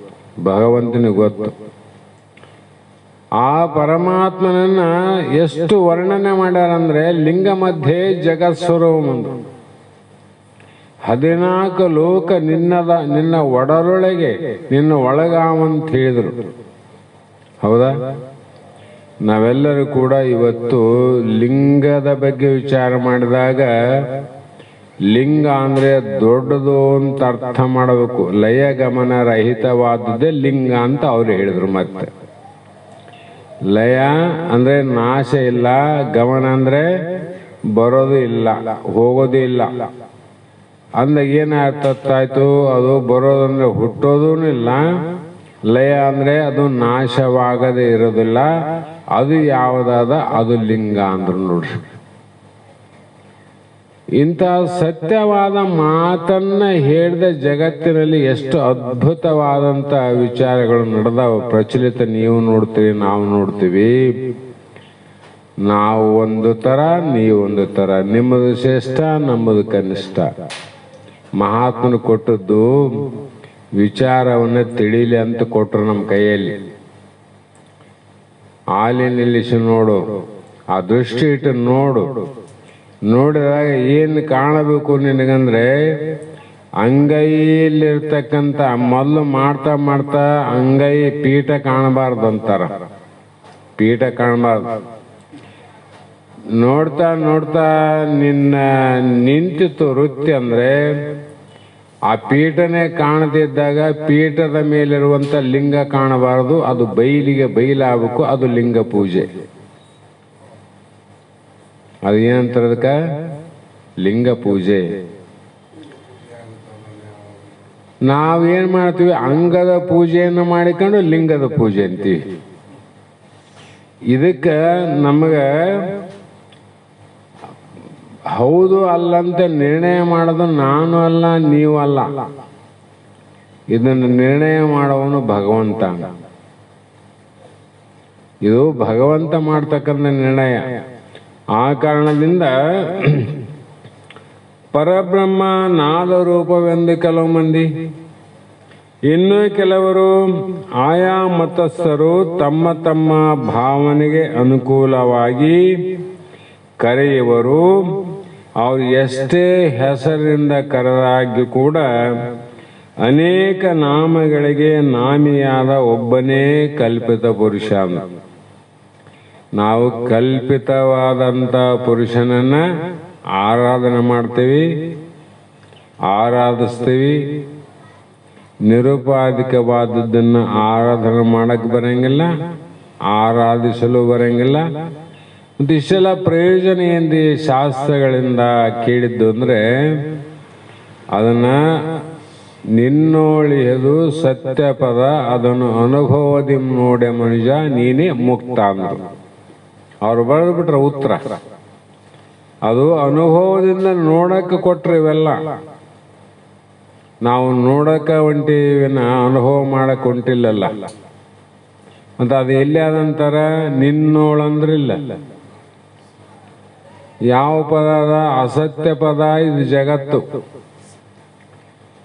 ಭಗವಂತನಿಗೆ ಗೊತ್ತು. ಆ ಪರಮಾತ್ಮನನ್ನ ಎಷ್ಟು ವರ್ಣನೆ ಮಾಡ್ಯಾರಂದ್ರೆ ಲಿಂಗ ಮಧ್ಯೆ ಜಗತ್ ಸ್ವರೂಪಮಂದು. 14 ಲೋಕ ನಿನ್ನ ಒಡರೊಳಗೆ ನಿನ್ನ ಒಳಗಾವಂತ ಹೇಳಿದರು. ಹೌದಾ? ನಾವೆಲ್ಲರೂ ಕೂಡ ಇವತ್ತು ಲಿಂಗದ ಬಗ್ಗೆ ವಿಚಾರ ಮಾಡಿದಾಗ ಲಿಂಗ ಅಂದ್ರೆ ದೊಡ್ಡದು ಅಂತ ಅರ್ಥ ಮಾಡಬೇಕು. ಲಯ ಗಮನ ರಹಿತವಾದದ್ದೇ ಲಿಂಗ ಅಂತ ಅವ್ರು ಹೇಳಿದ್ರು. ಮತ್ತೆ ಲಯ ಅಂದ್ರೆ ನಾಶ ಇಲ್ಲ, ಗಮನ ಅಂದ್ರೆ ಬರೋದು ಇಲ್ಲ, ಹೋಗೋದು ಇಲ್ಲ. ಅಂದಾಗ ಏನ ಅರ್ಥಾಯ್ತು? ಅದು ಬರೋದಂದ್ರೆ ಹುಟ್ಟೋದೂ ಇಲ್ಲ, ಲಯ ಅಂದ್ರೆ ಅದು ನಾಶವಾಗದೇ ಇರೋದಿಲ್ಲ. ಅದು ಯಾವುದಾದ ಅದು ಲಿಂಗ ಅಂದ್ರು ನೋಡ್ರಿ. ಇಂಥ ಸತ್ಯವಾದ ಮಾತನ್ನ ಹೇಳಿದ ಜಗತ್ತಿನಲ್ಲಿ ಎಷ್ಟು ಅದ್ಭುತವಾದಂತ ವಿಚಾರಗಳು ನಡೆದಾವ, ಪ್ರಚಲಿತ. ನೀವು ನೋಡ್ತೀವಿ, ನಾವು ನೋಡ್ತೀವಿ. ನಾವು ಒಂದು ತರ, ನೀವು ಒಂದು ತರ, ನಿಮ್ಮದು ಶ್ರೇಷ್ಠ, ನಮ್ಮದು ಕನಿಷ್ಠ. ಮಹಾತ್ಮನು ಕೊಟ್ಟದ್ದು ವಿಚಾರವನ್ನ ತಿಳಿಲಿ ಅಂತ ಕೊಟ್ರು ನಮ್ಮ ಕೈಯಲ್ಲಿ. ಆಲಿ ನಿಲ್ಲಿಸಿ ನೋಡು, ಆ ದೃಷ್ಟಿ ಇಟ್ಟು ನೋಡು. ನೋಡಿದಾಗ ಏನು ಕಾಣಬೇಕು ನಿನಗಂದ್ರೆ ಅಂಗೈಯಲ್ಲಿರ್ತಕ್ಕಂಥ ಮೊದಲು ಮಾಡ್ತಾ ಮಾಡ್ತಾ ಅಂಗೈ ಪೀಠ ಕಾಣಬಾರ್ದು ಅಂತಾರ. ಪೀಠ ಕಾಣಬಾರ್ದು. ನೋಡ್ತಾ ನೋಡ್ತಾ ನಿಂತಿತ್ತು ವೃತ್ತಿ ಅಂದ್ರೆ ಆ ಪೀಠನೇ ಕಾಣದಿದ್ದಾಗ ಪೀಠದ ಮೇಲಿರುವಂತ ಲಿಂಗ ಕಾಣಬಾರದು. ಅದು ಬೈಲಿಗೆ ಬೈಲಾಗಬೇಕು. ಅದು ಲಿಂಗ ಪೂಜೆ. ಅದು ಏನಂತಾರದಕ್ಕ? ಲಿಂಗ ಪೂಜೆ. ನಾವೇನ್ ಮಾಡ್ತೀವಿ? ಅಂಗದ ಪೂಜೆಯನ್ನು ಮಾಡಿಕೊಂಡು ಲಿಂಗದ ಪೂಜೆ ಅಂತೀವಿ. ಇದಕ್ಕ ನಮಗ ಹೌದು ಅಲ್ಲಂತ ನಿರ್ಣಯ ಮಾಡೋದು ನಾನು ಅಲ್ಲ, ನೀವು ಅಲ್ಲ. ಇದನ್ನು ನಿರ್ಣಯ ಮಾಡುವವನು ಭಗವಂತ. ಇದು ಭಗವಂತ ಮಾಡ್ತಕ್ಕಂಥ ನಿರ್ಣಯ. ಆ ಕಾರಣದಿಂದ ಪರಬ್ರಹ್ಮ ನಾದ ರೂಪವೆಂದು ಕೆಲವು ಮಂದಿ, ಇನ್ನು ಕೆಲವರು ಆಯಾ ಮತಸ್ಥರು ತಮ್ಮ ತಮ್ಮ ಭಾವನೆಗೆ ಅನುಕೂಲವಾಗಿ ಕರೆಯುವರು. ಅವರು ಎಷ್ಟೇ ಹೆಸರಿನಿಂದ ಕರೆದಾಗಿ ಕೂಡ ಅನೇಕ ನಾಮಗಳಿಗೆ ನಾಮಿಯಾದ ಒಬ್ಬನೇ ಕಲ್ಪಿತ ಪುರುಷ. ನಾವು ಕಲ್ಪಿತವಾದಂಥ ಪುರುಷನನ್ನ ಆರಾಧನೆ ಮಾಡ್ತೀವಿ, ಆರಾಧಿಸ್ತೀವಿ. ನಿರುಪಾಧಿಕವಾದದ್ದನ್ನು ಆರಾಧನೆ ಮಾಡಕ್ಕೆ ಬರಂಗಿಲ್ಲ, ಆರಾಧಿಸಲು ಬರಂಗಿಲ್ಲ. ಮತ್ತು ಇಷ್ಟೆಲ್ಲ ಪ್ರಯೋಜನ ಏನ್ರಿ ಶಾಸ್ತ್ರಗಳಿಂದ ಕೇಳಿದ್ದು ಅಂದರೆ, ಅದನ್ನ ನಿನ್ನೋಳಿಯದು ಸತ್ಯ ಪದ, ಅದನ್ನು ಅನುಭವದಿ ನೋಡೆ ಮನುಜ ನೀನೇ ಮುಕ್ತ ಅಂದರು. ಅವ್ರು ಬರೆದು ಬಿಟ್ರೆ ಉತ್ತರ. ಅದು ಅನುಭವದಿಂದ ನೋಡಕ್ಕೆ ಕೊಟ್ರೆ ಇವೆಲ್ಲ. ನಾವು ನೋಡಕ್ಕೆ ಹೊಂಟಿವಿನ ಅನುಭವ ಮಾಡಕ್ಕೆ ಹೊಂಟಿಲ್ಲಲ್ಲ. ಮತ್ತು ಅದು ಎಲ್ಲಿ ಆದಂತಾರ, ನಿನ್ನೋಳಂದ್ರಿಲ್ಲ. ಯಾವ ಪದ ಅದ? ಅಸತ್ಯ ಪದ. ಇದು ಜಗತ್ತು.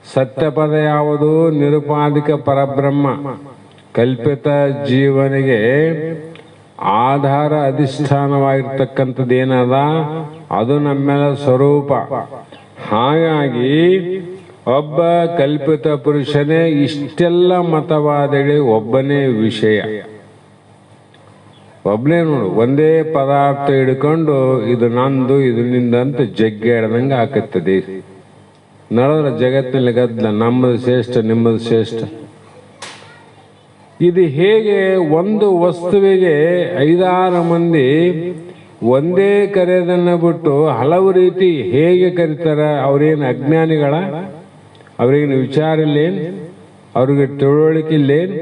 ಸತ್ಯ ಪದ ಯಾವುದು? ನಿರುಪಾಧಿಕ ಪರಬ್ರಹ್ಮ. ಕಲ್ಪಿತ ಜೀವನಿಗೆ ಆಧಾರ ಅಧಿಷ್ಠಾನವಾಗಿರ್ತಕ್ಕಂಥದ್ದು ಏನದ, ಅದು ನಮ್ಮೆಲ್ಲ ಸ್ವರೂಪ. ಹಾಗಾಗಿ ಒಬ್ಬ ಕಲ್ಪಿತ ಪುರುಷನೇ ಇಷ್ಟೆಲ್ಲ ಮತವಾದಗಳಿಗೆ ಒಬ್ಬನೇ ವಿಷಯ, ಒಬ್ಬನೇ. ನೋಡು, ಒಂದೇ ಪದಾರ್ಥ ಹಿಡ್ಕೊಂಡು ಇದು ನಂದು ಇದು ನಿಂದಂತ ಜಗ್ಗಿ ಹಿಡ್ದಂಗೆ ಹಾಕುತ್ತದೆ. ನಡೆದ್ರೆ ಜಗತ್ತಿನಲ್ಲಿ ಗದ್ದಲ, ನಮ್ಮದು ಶ್ರೇಷ್ಠ ನಿಮ್ಮದು ಶ್ರೇಷ್ಠ. ಇದು ಹೇಗೆ ಒಂದು ವಸ್ತುವಿಗೆ 5-6 ಮಂದಿ ಒಂದೇ ಕರೆಯೋದನ್ನು ಬಿಟ್ಟು ಹಲವು ರೀತಿ ಹೇಗೆ ಕರೀತಾರ? ಅವ್ರೇನು ಅಜ್ಞಾನಿಗಳ? ಅವ್ರಿಗೇನು ವಿಚಾರ ಇಲ್ಲೇನು? ಅವ್ರಿಗೆ ತಿಳುವಳಿಕೆ ಇಲ್ಲೇನು?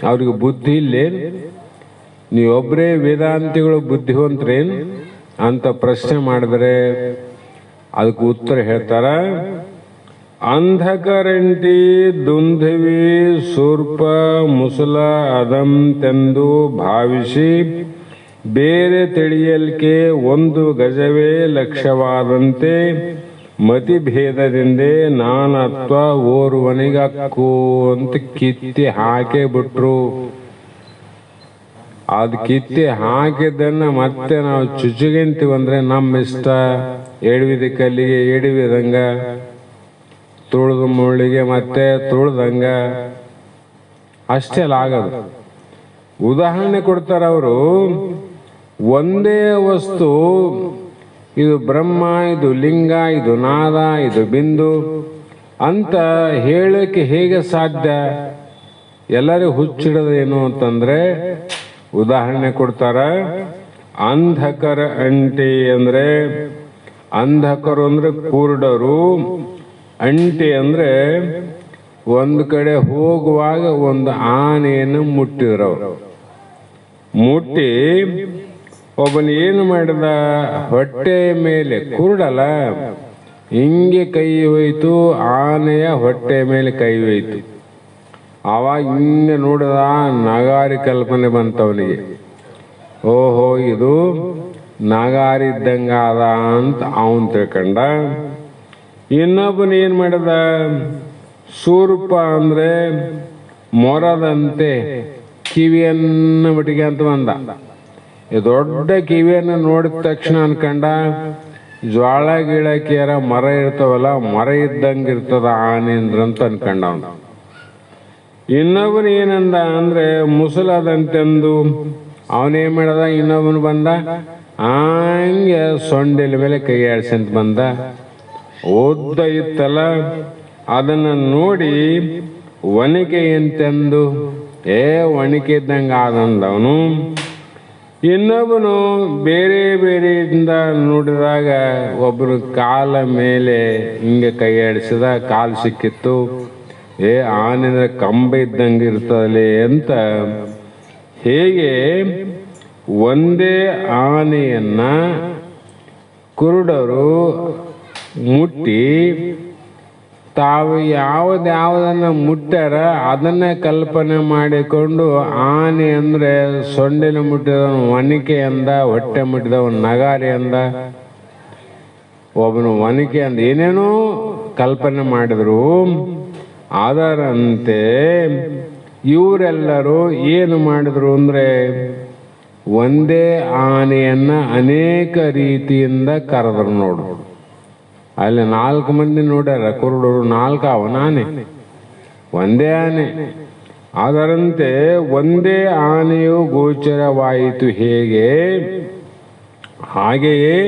ಅವ್ರಿಗೆ ಬುದ್ಧಿ ಇಲ್ಲೇನು? ನೀವೊಬ್ಬರೇ ವೇದಾಂತಿಗಳು ಬುದ್ಧಿವಂತರೇನು ಅಂತ ಪ್ರಶ್ನೆ ಮಾಡಿದರೆ ಅದಕ್ಕೆ ಉತ್ತರ ಹೇಳ್ತಾರ. ಅಂಧಕರಂಟಿ ದುಂಧವಿ ಸೂರ್ಪ ಮುಸಲ ಅದಂತೆಂದು ಭಾವಿಸಿ ಬೇರೆ ತಿಳಿಯಲಿಕ್ಕೆ ಒಂದು ಗಜವೇ ಲಕ್ಷ್ಯವಾದಂತೆ ಮತಿಭೇದದಿಂದೇ ನಾನತ್ವ ಓರ್ವನಿಗಕ್ಕು ಅಂತ ಕಿತ್ತಿ ಹಾಕೇ ಬಿಟ್ರು. ಅದು ಕಿತ್ತಿ ಹಾಕಿದ್ದನ್ನ ಮತ್ತೆ ನಾವು ಚುಚ್ಚುಗೆಂತೀವಂದ್ರೆ ನಮ್ಮ ಇಷ್ಟ. ಎಡವಿದ ಕಲ್ಲಿಗೆ ಎಡವಿದಂಗ, ತುಳಿದ ಮುಳ್ಳಿಗೆ ಮತ್ತೆ ತುಳ್ದಂಗ, ಅಷ್ಟೆಲ್ಲ ಆಗದು. ಉದಾಹರಣೆ ಕೊಡ್ತಾರ ಅವರು. ಒಂದೇ ವಸ್ತು, ಇದು ಬ್ರಹ್ಮ, ಇದು ಲಿಂಗ, ಇದು ನಾದ, ಇದು ಬಿಂದು ಅಂತ ಹೇಳಕ್ಕೆ ಹೇಗೆ ಸಾಧ್ಯ? ಎಲ್ಲರಿಗೂ ಹುಚ್ಚಿಡೋದೇನು ಅಂತಂದ್ರೆ ಉದಾಹರಣೆ ಕೊಡ್ತಾರ. ಅಂಧಕರ ಅಂಟಿ ಅಂದ್ರೆ, ಅಂಧಕರು ಅಂದ್ರೆ ಕುರುಡರು, ಅಂಟಿ ಅಂದ್ರೆ ಒಂದು ಕಡೆ ಹೋಗುವಾಗ ಒಂದು ಆನೆಯನ್ನು ಮುಟ್ಟಿದ್ರವ್ರು. ಮುಟ್ಟಿ ಒಬ್ಬನ ಏನು ಮಾಡಿದ, ಹೊಟ್ಟೆ ಮೇಲೆ, ಕುರುಡಲ್ಲ, ಹಿಂಗೆ ಕೈ ಹೋಯ್ತು, ಆನೆಯ ಹೊಟ್ಟೆ ಮೇಲೆ ಕೈ ಹೋಯ್ತು. ಆವಾಗ ಹಿಂಗೆ ನೋಡಿದ, ನಗಾರಿ ಕಲ್ಪನೆ ಬಂತವನಿಗೆ. ಓಹೋ, ಇದು ನಗಾರಿ ಇದ್ದಂಗ ಅದ ಅಂತ ಅವನ್ ತಿಳ್ಕೊಂಡ. ಇನ್ನೊಬ್ಬನ ಏನ್ ಮಾಡಿದ, ಸೂರ್ಪ ಅಂದ್ರೆ ಮೊರದಂತೆ ಕಿವಿಯನ್ನು ಮಟ್ಟಿಗೆ ಅಂತ ಬಂದ. ಈ ದೊಡ್ಡ ಕಿವಿಯನ್ನು ನೋಡಿದ ತಕ್ಷಣ ಅನ್ಕಂಡ, ಜ್ವಾಳ ಗಿಳಕಿಯರ ಮರ ಇರ್ತಾವಲ್ಲ, ಮರ ಇದ್ದಂಗೆ ಇರ್ತದ ಆನೇಂದ್ರ ಅಂತ ಅನ್ಕಂಡ ಅವನು. ಇನ್ನೊಬ್ಬನ ಏನಂದ ಅಂದ್ರೆ ಮುಸಲದಂತೆಂದು ಅವನೇನ್ ಮಾಡದ, ಇನ್ನೊಬ್ಬನು ಬಂದ, ಹಂಗೆ ಸೊಂಡೆಲ ಮೇಲೆ ಕೈ ಆಡ್ಸಂತ ಬಂದ. ಓದ್ದ ಇತ್ತಲ್ಲ, ಅದನ್ನ ನೋಡಿ ಒಣಕೆ ಎಂತೆಂದು ಒಣಕೆ ಇದ್ದಂಗ ಆದಂದವನು. ಇನ್ನೊಬ್ಬನು ಬೇರೆ ಬೇರೆಯಿಂದ ನೋಡಿದಾಗ ಒಬ್ಬರು ಕಾಲ ಮೇಲೆ ಹಿಂಗೆ ಕೈ ಆಡಿಸಿದ, ಕಾಲು ಸಿಕ್ಕಿತ್ತು. ಆನಿಂದ ಕಂಬ ಇದ್ದಂಗೆ ಇರ್ತದಲ್ಲಿ ಅಂತ. ಹೇಗೆ ಒಂದೇ ಆನೆಯನ್ನ ಕುರುಡರು ಮುಟ್ಟಿ ತಾವು ಯಾವುದನ್ನು ಮುಟ್ಟಾರ ಅದನ್ನೇ ಕಲ್ಪನೆ ಮಾಡಿಕೊಂಡು ಆನೆ ಅಂದರೆ ಸೊಂಡಿನ ಮುಟ್ಟಿದವನು ಒನಿಕೆ ಅಂದ, ಹೊಟ್ಟೆ ಮುಟ್ಟಿದವನು ನಗಾರಿ ಅಂದ, ಒಬ್ಬನು ಒನಿಕೆ ಅಂದ, ಏನೇನೋ ಕಲ್ಪನೆ ಮಾಡಿದ್ರು. ಅದರಂತೆ ಇವರೆಲ್ಲರೂ ಏನು ಮಾಡಿದ್ರು ಅಂದರೆ ಒಂದೇ ಆನೆಯನ್ನ ಅನೇಕ ರೀತಿಯಿಂದ ಕರೆದ್ರು. ನೋಡು, ಅಲ್ಲಿ 4 ಮಂದಿ ನೋಡ್ಯಾರ ಕುರುಡರು, 4 ಅವನಾನೆ, ಒಂದೇ ಆನೆ. ಅದರಂತೆ ಒಂದೇ ಆನೆಯು ಗೋಚರವಾಯಿತು. ಹೇಗೆ? ಹಾಗೆಯೇ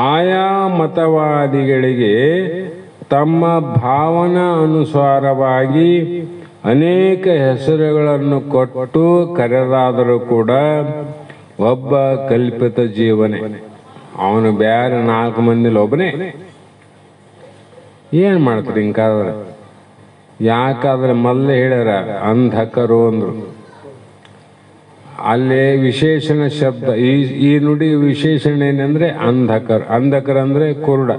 ಆಯಾ ಮತವಾದಿಗಳಿಗೆ ತಮ್ಮ ಭಾವನಾ ಅನುಸಾರವಾಗಿ ಅನೇಕ ಹೆಸರುಗಳನ್ನು ಕೊಟ್ಟು ಕರೆದಾದರೂ ಕೂಡ ಒಬ್ಬ ಕಲ್ಪಿತ ಜೀವನೇ. ಅವನು ಬೇರೆ 4 ಮಂದಿಲಿ ಒಬ್ಬನೇ. ಏನ್ ಮಾಡ್ತಾರೆ ಹಿಂಗಾದ್ರೆ? ಯಾಕಾದ್ರೆ ಮೊದಲೇ ಹೇಳ್ಯಾರ ಅಂಧಕರು ಅಂದ್ರು. ಅಲ್ಲಿ ವಿಶೇಷಣ ಶಬ್ದ, ಈ ನುಡಿ ವಿಶೇಷಣ ಏನಂದ್ರೆ ಅಂಧಕರ್. ಅಂಧಕರ್ ಅಂದ್ರೆ ಕುರುಡ.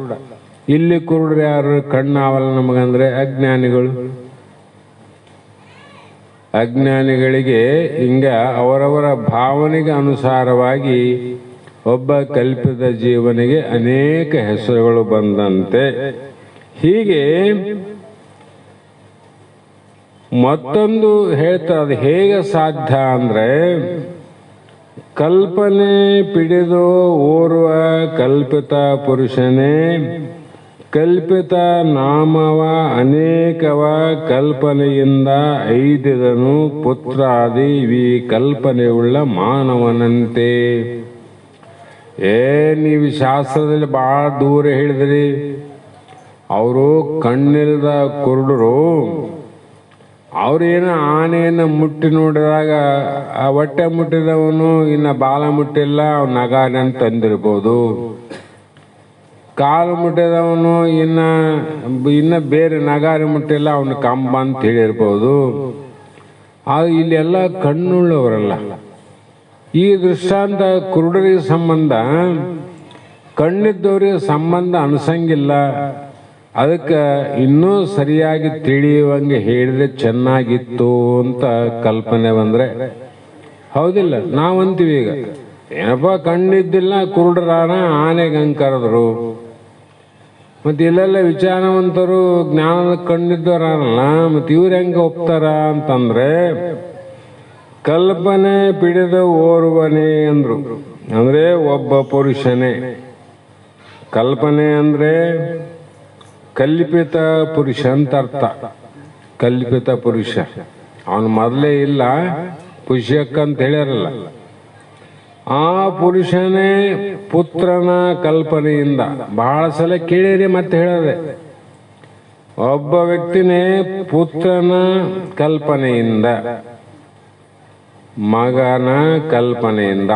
ಇಲ್ಲಿ ಕುರುಡ್ರು ಯಾರು? ಕಣ್ಣಾವಲ್ಲ ನಮಗಂದ್ರೆ ಅಜ್ಞಾನಿಗಳು. ಅಜ್ಞಾನಿಗಳಿಗೆ ಹಿಂಗ ಅವರವರ ಭಾವನೆಗೆ ಅನುಸಾರವಾಗಿ ಒಬ್ಬ ಕಲ್ಪಿತ ಜೀವನಿಗೆ ಅನೇಕ ಹೆಸರುಗಳು ಬಂದಂತೆ. ಹೀಗೆ ಮತ್ತೊಂದು ಹೇಳ್ತಾರೆ, ಅದು ಹೇಗೆ ಸಾಧ್ಯ ಅಂದ್ರೆ ಕಲ್ಪನೆ ಪಿಡಿದು ಓರ್ವ ಕಲ್ಪಿತ ಪುರುಷನೇ ಕಲ್ಪಿತ ನಾಮವ ಅನೇಕವ ಕಲ್ಪನೆಯಿಂದ ಐದಿದನು ಪುತ್ರಾದಿ ವಿ ಕಲ್ಪನೆಯುಳ್ಳ ಮಾನವನಂತೆ. ನೀವು ಶಾಸ್ತ್ರದಲ್ಲಿ ಬಹಳ ದೂರ ಹೇಳಿದ್ರಿ. ಅವರು ಕಣ್ಣಿಲ್ದ ಕುರುಡರು, ಅವ್ರೇನು ಆನೆಯನ್ನು ಮುಟ್ಟಿ ನೋಡಿದಾಗ ಆ ಹೊಟ್ಟೆ ಮುಟ್ಟಿದವನು ಇನ್ನು ಬಾಲ ಮುಟ್ಟಿಲ್ಲ, ಅವ್ನು ನಗಾನೆ ಅಂತ ತಂದಿರ್ಬೋದು. ಕಾಲು ಮುಟ್ಟಿದವನು ಇನ್ನ ಬೇರೆ ನಗಾರಿ ಮುಟ್ಟಿಲ್ಲ, ಅವನು ಕಂಬ ಅಂತ ಹೇಳಿರ್ಬೋದು. ಆದ್ರೆ ಇಲ್ಲೆಲ್ಲ ಕಣ್ಣುಳ್ಳವರಲ್ಲ. ಈ ದೃಷ್ಟಾಂತ ಕುರುಡರಿಗೆ ಸಂಬಂಧ, ಕಣ್ಣಿದ್ದವರಿಗೆ ಸಂಬಂಧ ಅನ್ಸಂಗಿಲ್ಲ. ಅದಕ್ಕೆ ಇನ್ನೂ ಸರಿಯಾಗಿ ತಿಳಿಯುವಂಗೆ ಹೇಳಿದ್ರೆ ಚೆನ್ನಾಗಿತ್ತು ಅಂತ ಕಲ್ಪನೆ ಬಂದ್ರೆ ಹೌದಿಲ್ಲ? ನಾವಂತೀವಿ ಈಗ ಏನಪ್ಪ ಕಣ್ಣಿದ್ದಿಲ್ಲ ಕುರುಡರಾನ ಆನೆಗೆ ಹಂಗೆ ಕರೆದ್ರು. ಮತ್ತೆ ಇಲ್ಲೆಲ್ಲ ವಿಚಾರವಂತರು ಜ್ಞಾನದ ಕಣ್ಣಿದ್ದವರಲ್ಲ, ಮತ್ತೆ ಇವ್ರು ಹೆಂಗೆ ಒಪ್ತಾರ ಅಂತಂದ್ರೆ ಕಲ್ಪನೆ ಪಿಡಿದ ಓರ್ವನೇ ಅಂದ್ರು. ಅಂದ್ರೆ ಒಬ್ಬ ಪುರುಷನೇ. ಕಲ್ಪನೆ ಅಂದ್ರೆ ಕಲ್ಪಿತ ಪುರುಷ ಅಂತ ಅರ್ಥ. ಕಲ್ಪಿತ ಪುರುಷ ಅವನು ಮೊದಲೇ ಇಲ್ಲ, ಪುಷ್ಯಕ್ಕಂತ ಹೇಳ್ಯಾರಲ್ಲ. ಆ ಪುರುಷನೇ ಪುತ್ರನ ಕಲ್ಪನೆಯಿಂದ, ಬಹಳ ಸಲ ಕೇಳಿರಿ ಮತ್ತೆ ಹೇಳದೆ, ಒಬ್ಬ ವ್ಯಕ್ತಿನೇ ಪುತ್ರನ ಕಲ್ಪನೆಯಿಂದ, ಮಗನ ಕಲ್ಪನೆಯಿಂದ,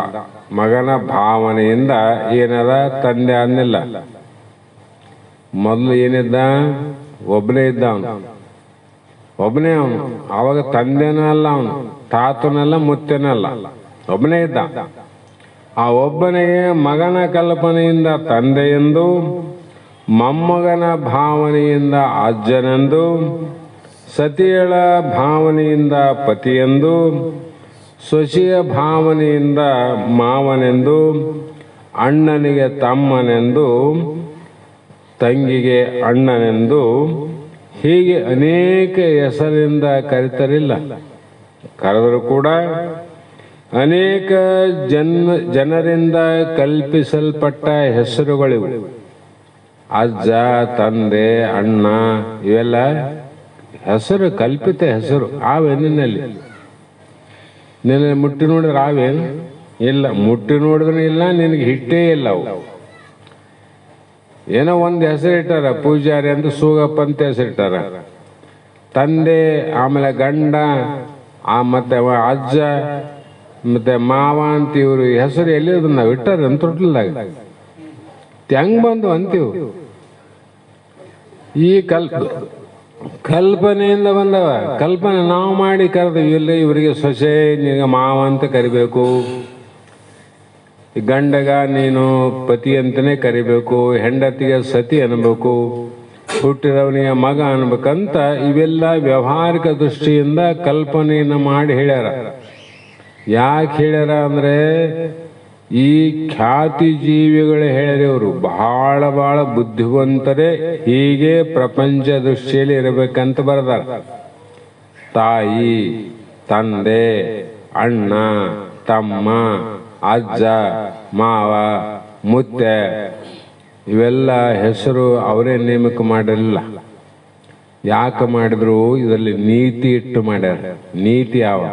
ಮಗನ ಭಾವನೆಯಿಂದ ಏನದ ತಂದೆ ಅನ್ನಿಲ್ಲ. ಮೊದಲು ಏನಿದ್ದ? ಒಬ್ಬನೇ ಇದ್ದ. ಒಬ್ಬನೇ ಅವನು. ಅವಾಗ ತಂದೆನೂ ಅಲ್ಲ, ಅವನು ತಾತನಲ್ಲ, ಮುತ್ತನಲ್ಲ, ಒಬ್ಬನೇ ಇದ್ದ. ಆ ಒಬ್ಬನಿಗೆ ಮಗನ ಕಲ್ಪನೆಯಿಂದ ತಂದೆಯೆಂದು, ಮೊಮ್ಮಗನ ಭಾವನೆಯಿಂದ ಅಜ್ಜನೆಂದು, ಸತಿಯಳ ಭಾವನೆಯಿಂದ ಪತಿಯೆಂದು, ಸೊಸೆಯ ಭಾವನೆಯಿಂದ ಮಾವನೆಂದು, ಅಣ್ಣನಿಗೆ ತಮ್ಮನೆಂದು, ತಂಗಿಗೆ ಅಣ್ಣನೆಂದು, ಹೀಗೆ ಅನೇಕ ಹೆಸರಿಂದ ಕರೀತರಿಲ್ಲ. ಕರೆದರೂ ಕೂಡ ಅನೇಕ ಜನರಿಂದ ಕಲ್ಪಿಸಲ್ಪಟ್ಟ ಹೆಸರುಗಳಿವು. ಅಜ್ಜ, ತಂದೆ, ಅಣ್ಣ, ಇವೆಲ್ಲ ಹೆಸರು, ಕಲ್ಪಿತ ಹೆಸರು. ಆವೇನಿನಲ್ಲಿ ನಿನ್ನ ಮುಟ್ಟಿ ನೋಡಿದ್ರೆ ಆವೇನು ಇಲ್ಲ. ಮುಟ್ಟಿ ನೋಡಿದ್ರೆ ಇಲ್ಲ, ನಿನಗೆ ಹಿಟ್ಟೇ ಇಲ್ಲ. ಅವು ಏನೋ ಒಂದು ಹೆಸರಿಟ್ಟಾರ, ಪೂಜಾರಿ ಅಂತ ಸೂಗಪ್ಪ ಅಂತ ಹೆಸರಿಟ್ಟಾರ. ತಂದೆ, ಆಮೇಲೆ ಗಂಡ, ಮತ್ತೆ ಅಜ್ಜ, ಮತ್ತೆ ಮಾವ ಅಂತ ಇವರು ಹೆಸರು ಎಲ್ಲಿರೋದು ನಾವು ಇಟ್ಟಾರ ತೊಟ್ಲದಾಗ. ಹೆಂಗ್ ಬಂದು ಅಂತೀವಿ? ಈ ಕಲ್ಪನೆಯಿಂದ ಬಂದವ. ಕಲ್ಪನೆ ನಾವು ಮಾಡಿ ಕರೆದೀವಿ. ಇಲ್ಲ, ಇವರಿಗೆ ಸೊಸೆ, ನಿನಗೆ ಮಾವ ಅಂತ ಕರಿಬೇಕು, ಗಂಡಗ ನೀನು ಪತಿ ಅಂತಲೇ ಕರಿಬೇಕು, ಹೆಂಡತಿಗೆ ಸತಿ ಅನ್ಬೇಕು, ಹುಟ್ಟಿದವನಿಗೆ ಮಗ ಅನ್ಬೇಕಂತ ಇವೆಲ್ಲ ವ್ಯವಹಾರಿಕ ದೃಷ್ಟಿಯಿಂದ ಕಲ್ಪನೆಯನ್ನು ಮಾಡಿ ಹೇಳ್ಯಾರ. ಯಾಕೆ ಹೇಳ್ಯಾರ ಅಂದರೆ ಈ ಖ್ಯಾತಿ ಜೀವಿಗಳು ಹೇಳ್ಯಾರ, ಇವರು ಬಹಳ ಬಹಳ ಬುದ್ಧಿವಂತರೇ ಹೀಗೆ ಪ್ರಪಂಚ ದೃಷ್ಟಿಯಲ್ಲಿ ಇರಬೇಕಂತ ಬರೆದಾರ. ತಾಯಿ, ತಂದೆ, ಅಣ್ಣ, ತಮ್ಮ, ಅಜ್ಜ, ಮಾವ, ಮುತ್ತೆ ಇವೆಲ್ಲ ಹೆಸರು ಅವರೇ ನೇಮಕ ಮಾಡಿರಲಿಲ್ಲ. ಯಾಕೆ ಮಾಡಿದ್ರು? ಇದರಲ್ಲಿ ನೀತಿ ಇಟ್ಟು ಮಾಡ್ಯಾರ. ನೀತಿ ಯಾವ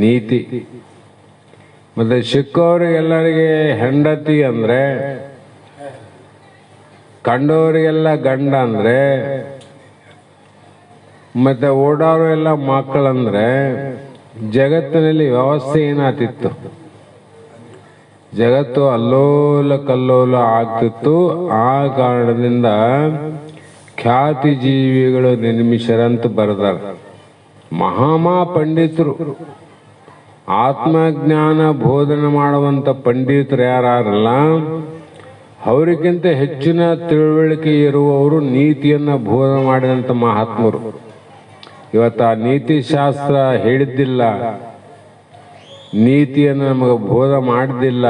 ನೀತಿ? ಮತ್ತೆ ಸಿಕ್ಕವರಿಗೆಲ್ಲರಿಗೆ ಹೆಂಡತಿ ಅಂದ್ರೆ, ಕಂಡವರಿಗೆಲ್ಲ ಗಂಡ ಅಂದ್ರೆ, ಮತ್ತೆ ಓಡಾರೋ ಎಲ್ಲ ಮಕ್ಕಳಂದ್ರೆ ಜಗತ್ತಿನಲ್ಲಿ ವ್ಯವಸ್ಥೆ ಏನಾಗ್ತಿತ್ತು? ಜಗತ್ತು ಅಲ್ಲೋಲ ಕಲ್ಲೋಲ ಆಗ್ತಿತ್ತು. ಆ ಕಾರಣದಿಂದ ಖ್ಯಾತಿ ಜೀವಿಗಳು ನಿರ್ಮಿಸರಂತ ಬರೆದಾರ. ಮಹಾಮಾ ಪಂಡಿತರು, ಆತ್ಮಜ್ಞಾನ ಬೋಧನೆ ಮಾಡುವಂಥ ಪಂಡಿತರು ಯಾರಲ್ಲ, ಅವರಿಗಿಂತ ಹೆಚ್ಚಿನ ತಿಳುವಳಿಕೆ ಇರುವವರು ನೀತಿಯನ್ನು ಬೋಧನೆ ಮಾಡಿದಂಥ ಮಹಾತ್ಮರು. ಇವತ್ತು ಆ ನೀತಿ ಶಾಸ್ತ್ರ ಹೇಳಿದ್ದಿಲ್ಲ, ನೀತಿಯನ್ನು ನಮಗೆ ಬೋಧ ಮಾಡಿದ್ದಿಲ್ಲ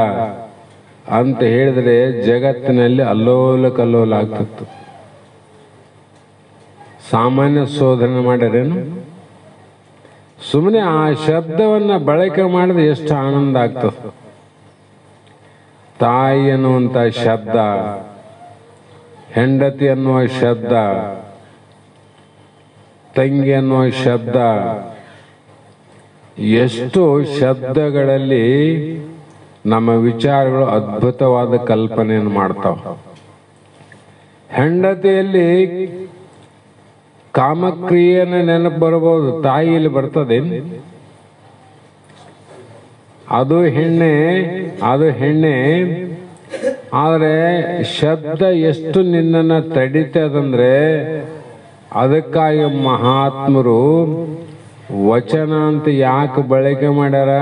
ಅಂತ ಹೇಳಿದ್ರೆ ಜಗತ್ತಿನಲ್ಲಿ ಅಲ್ಲೋಲ ಕಲ್ಲೋಲ ಆಗ್ತಿತ್ತು. ಸಾಮಾನ್ಯ ಶೋಧನೆ ಮಾಡ್ಯಾರೇನು? ಸುಮ್ಮನೆ ಆ ಶಬ್ದವನ್ನು ಬಳಕೆ ಮಾಡಿದ್ರೆ ಎಷ್ಟು ಆನಂದ ಆಗ್ತದೆ. ತಾಯಿ ಅನ್ನುವಂಥ ಶಬ್ದ, ಹೆಂಡತಿ ಅನ್ನುವ ಶಬ್ದ, ತಂಗಿ ಅನ್ನುವ ಶಬ್ದ, ಎಷ್ಟು ಶಬ್ದಗಳಲ್ಲಿ ನಮ್ಮ ವಿಚಾರಗಳು ಅದ್ಭುತವಾದ ಕಲ್ಪನೆಯನ್ನು ಮಾಡ್ತಾವ. ಹೆಂಡತಿಯಲ್ಲಿ ಕಾಮಕ್ರಿಯೆಯನ್ನು ನೆನಪು ಬರಬಹುದು, ತಾಯಿಯಲ್ಲಿ ಬರ್ತದೆ. ಅದು ಹೆಣ್ಣೆ, ಅದು ಹೆಣ್ಣೆ. ಆದರೆ ಶಬ್ದ ಎಷ್ಟು ನಿನ್ನನ್ನು ತಡೀತದಂದ್ರೆ ಅದಕ್ಕಾಗಿ ಮಹಾತ್ಮರು ವಚನ ಅಂತ ಯಾಕೆ ಬಳಕೆ ಮಾಡ್ಯಾರ?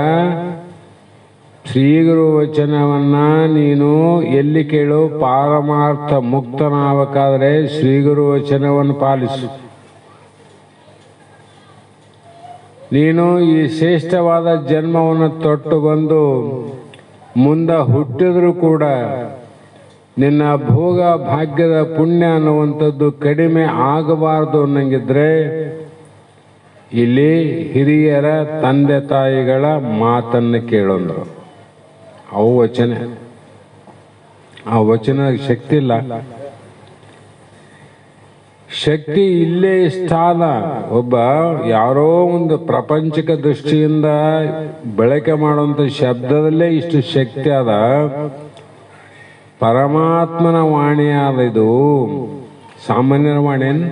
ಶ್ರೀಗುರು ವಚನವನ್ನ ನೀನು ಎಲ್ಲಿ ಕೇಳು? ಪಾರಮಾರ್ಥ ಮುಕ್ತನಾಗಬೇಕಾದ್ರೆ ಶ್ರೀಗುರು ವಚನವನ್ನು ಪಾಲಿಸು. ನೀನು ಈ ಶ್ರೇಷ್ಠವಾದ ಜನ್ಮವನ್ನು ತೊಟ್ಟು ಬಂದು ಮುಂದೆ ಹುಟ್ಟಿದ್ರೂ ಕೂಡ ನಿನ್ನ ಭೋಗ ಭಾಗ್ಯದ ಪುಣ್ಯ ಅನ್ನುವಂಥದ್ದು ಕಡಿಮೆ ಆಗಬಾರದು ಅನ್ನಂಗಿದ್ರೆ ಇಲ್ಲಿ ಹಿರಿಯರ ತಂದೆ ತಾಯಿಗಳ ಮಾತನ್ನು ಕೇಳೋಂದ್ರು. ಅವು ವಚನ, ಆ ವಚನ ಶಕ್ತಿ ಇಲ್ಲ. ಶಕ್ತಿ ಇಲ್ಲೇ ಇಷ್ಟ ಅದ. ಒಬ್ಬ ಯಾರೋ ಒಂದು ಪ್ರಪಂಚಿಕ ದೃಷ್ಟಿಯಿಂದ ಬಳಕೆ ಮಾಡುವಂಥ ಶಬ್ದದಲ್ಲೇ ಇಷ್ಟು ಶಕ್ತಿ ಅದ. ಪರಮಾತ್ಮನ ವಾಣಿ ಆದ ಇದು, ಸಾಮಾನ್ಯರ ವಾಣಿಯನ್ನು.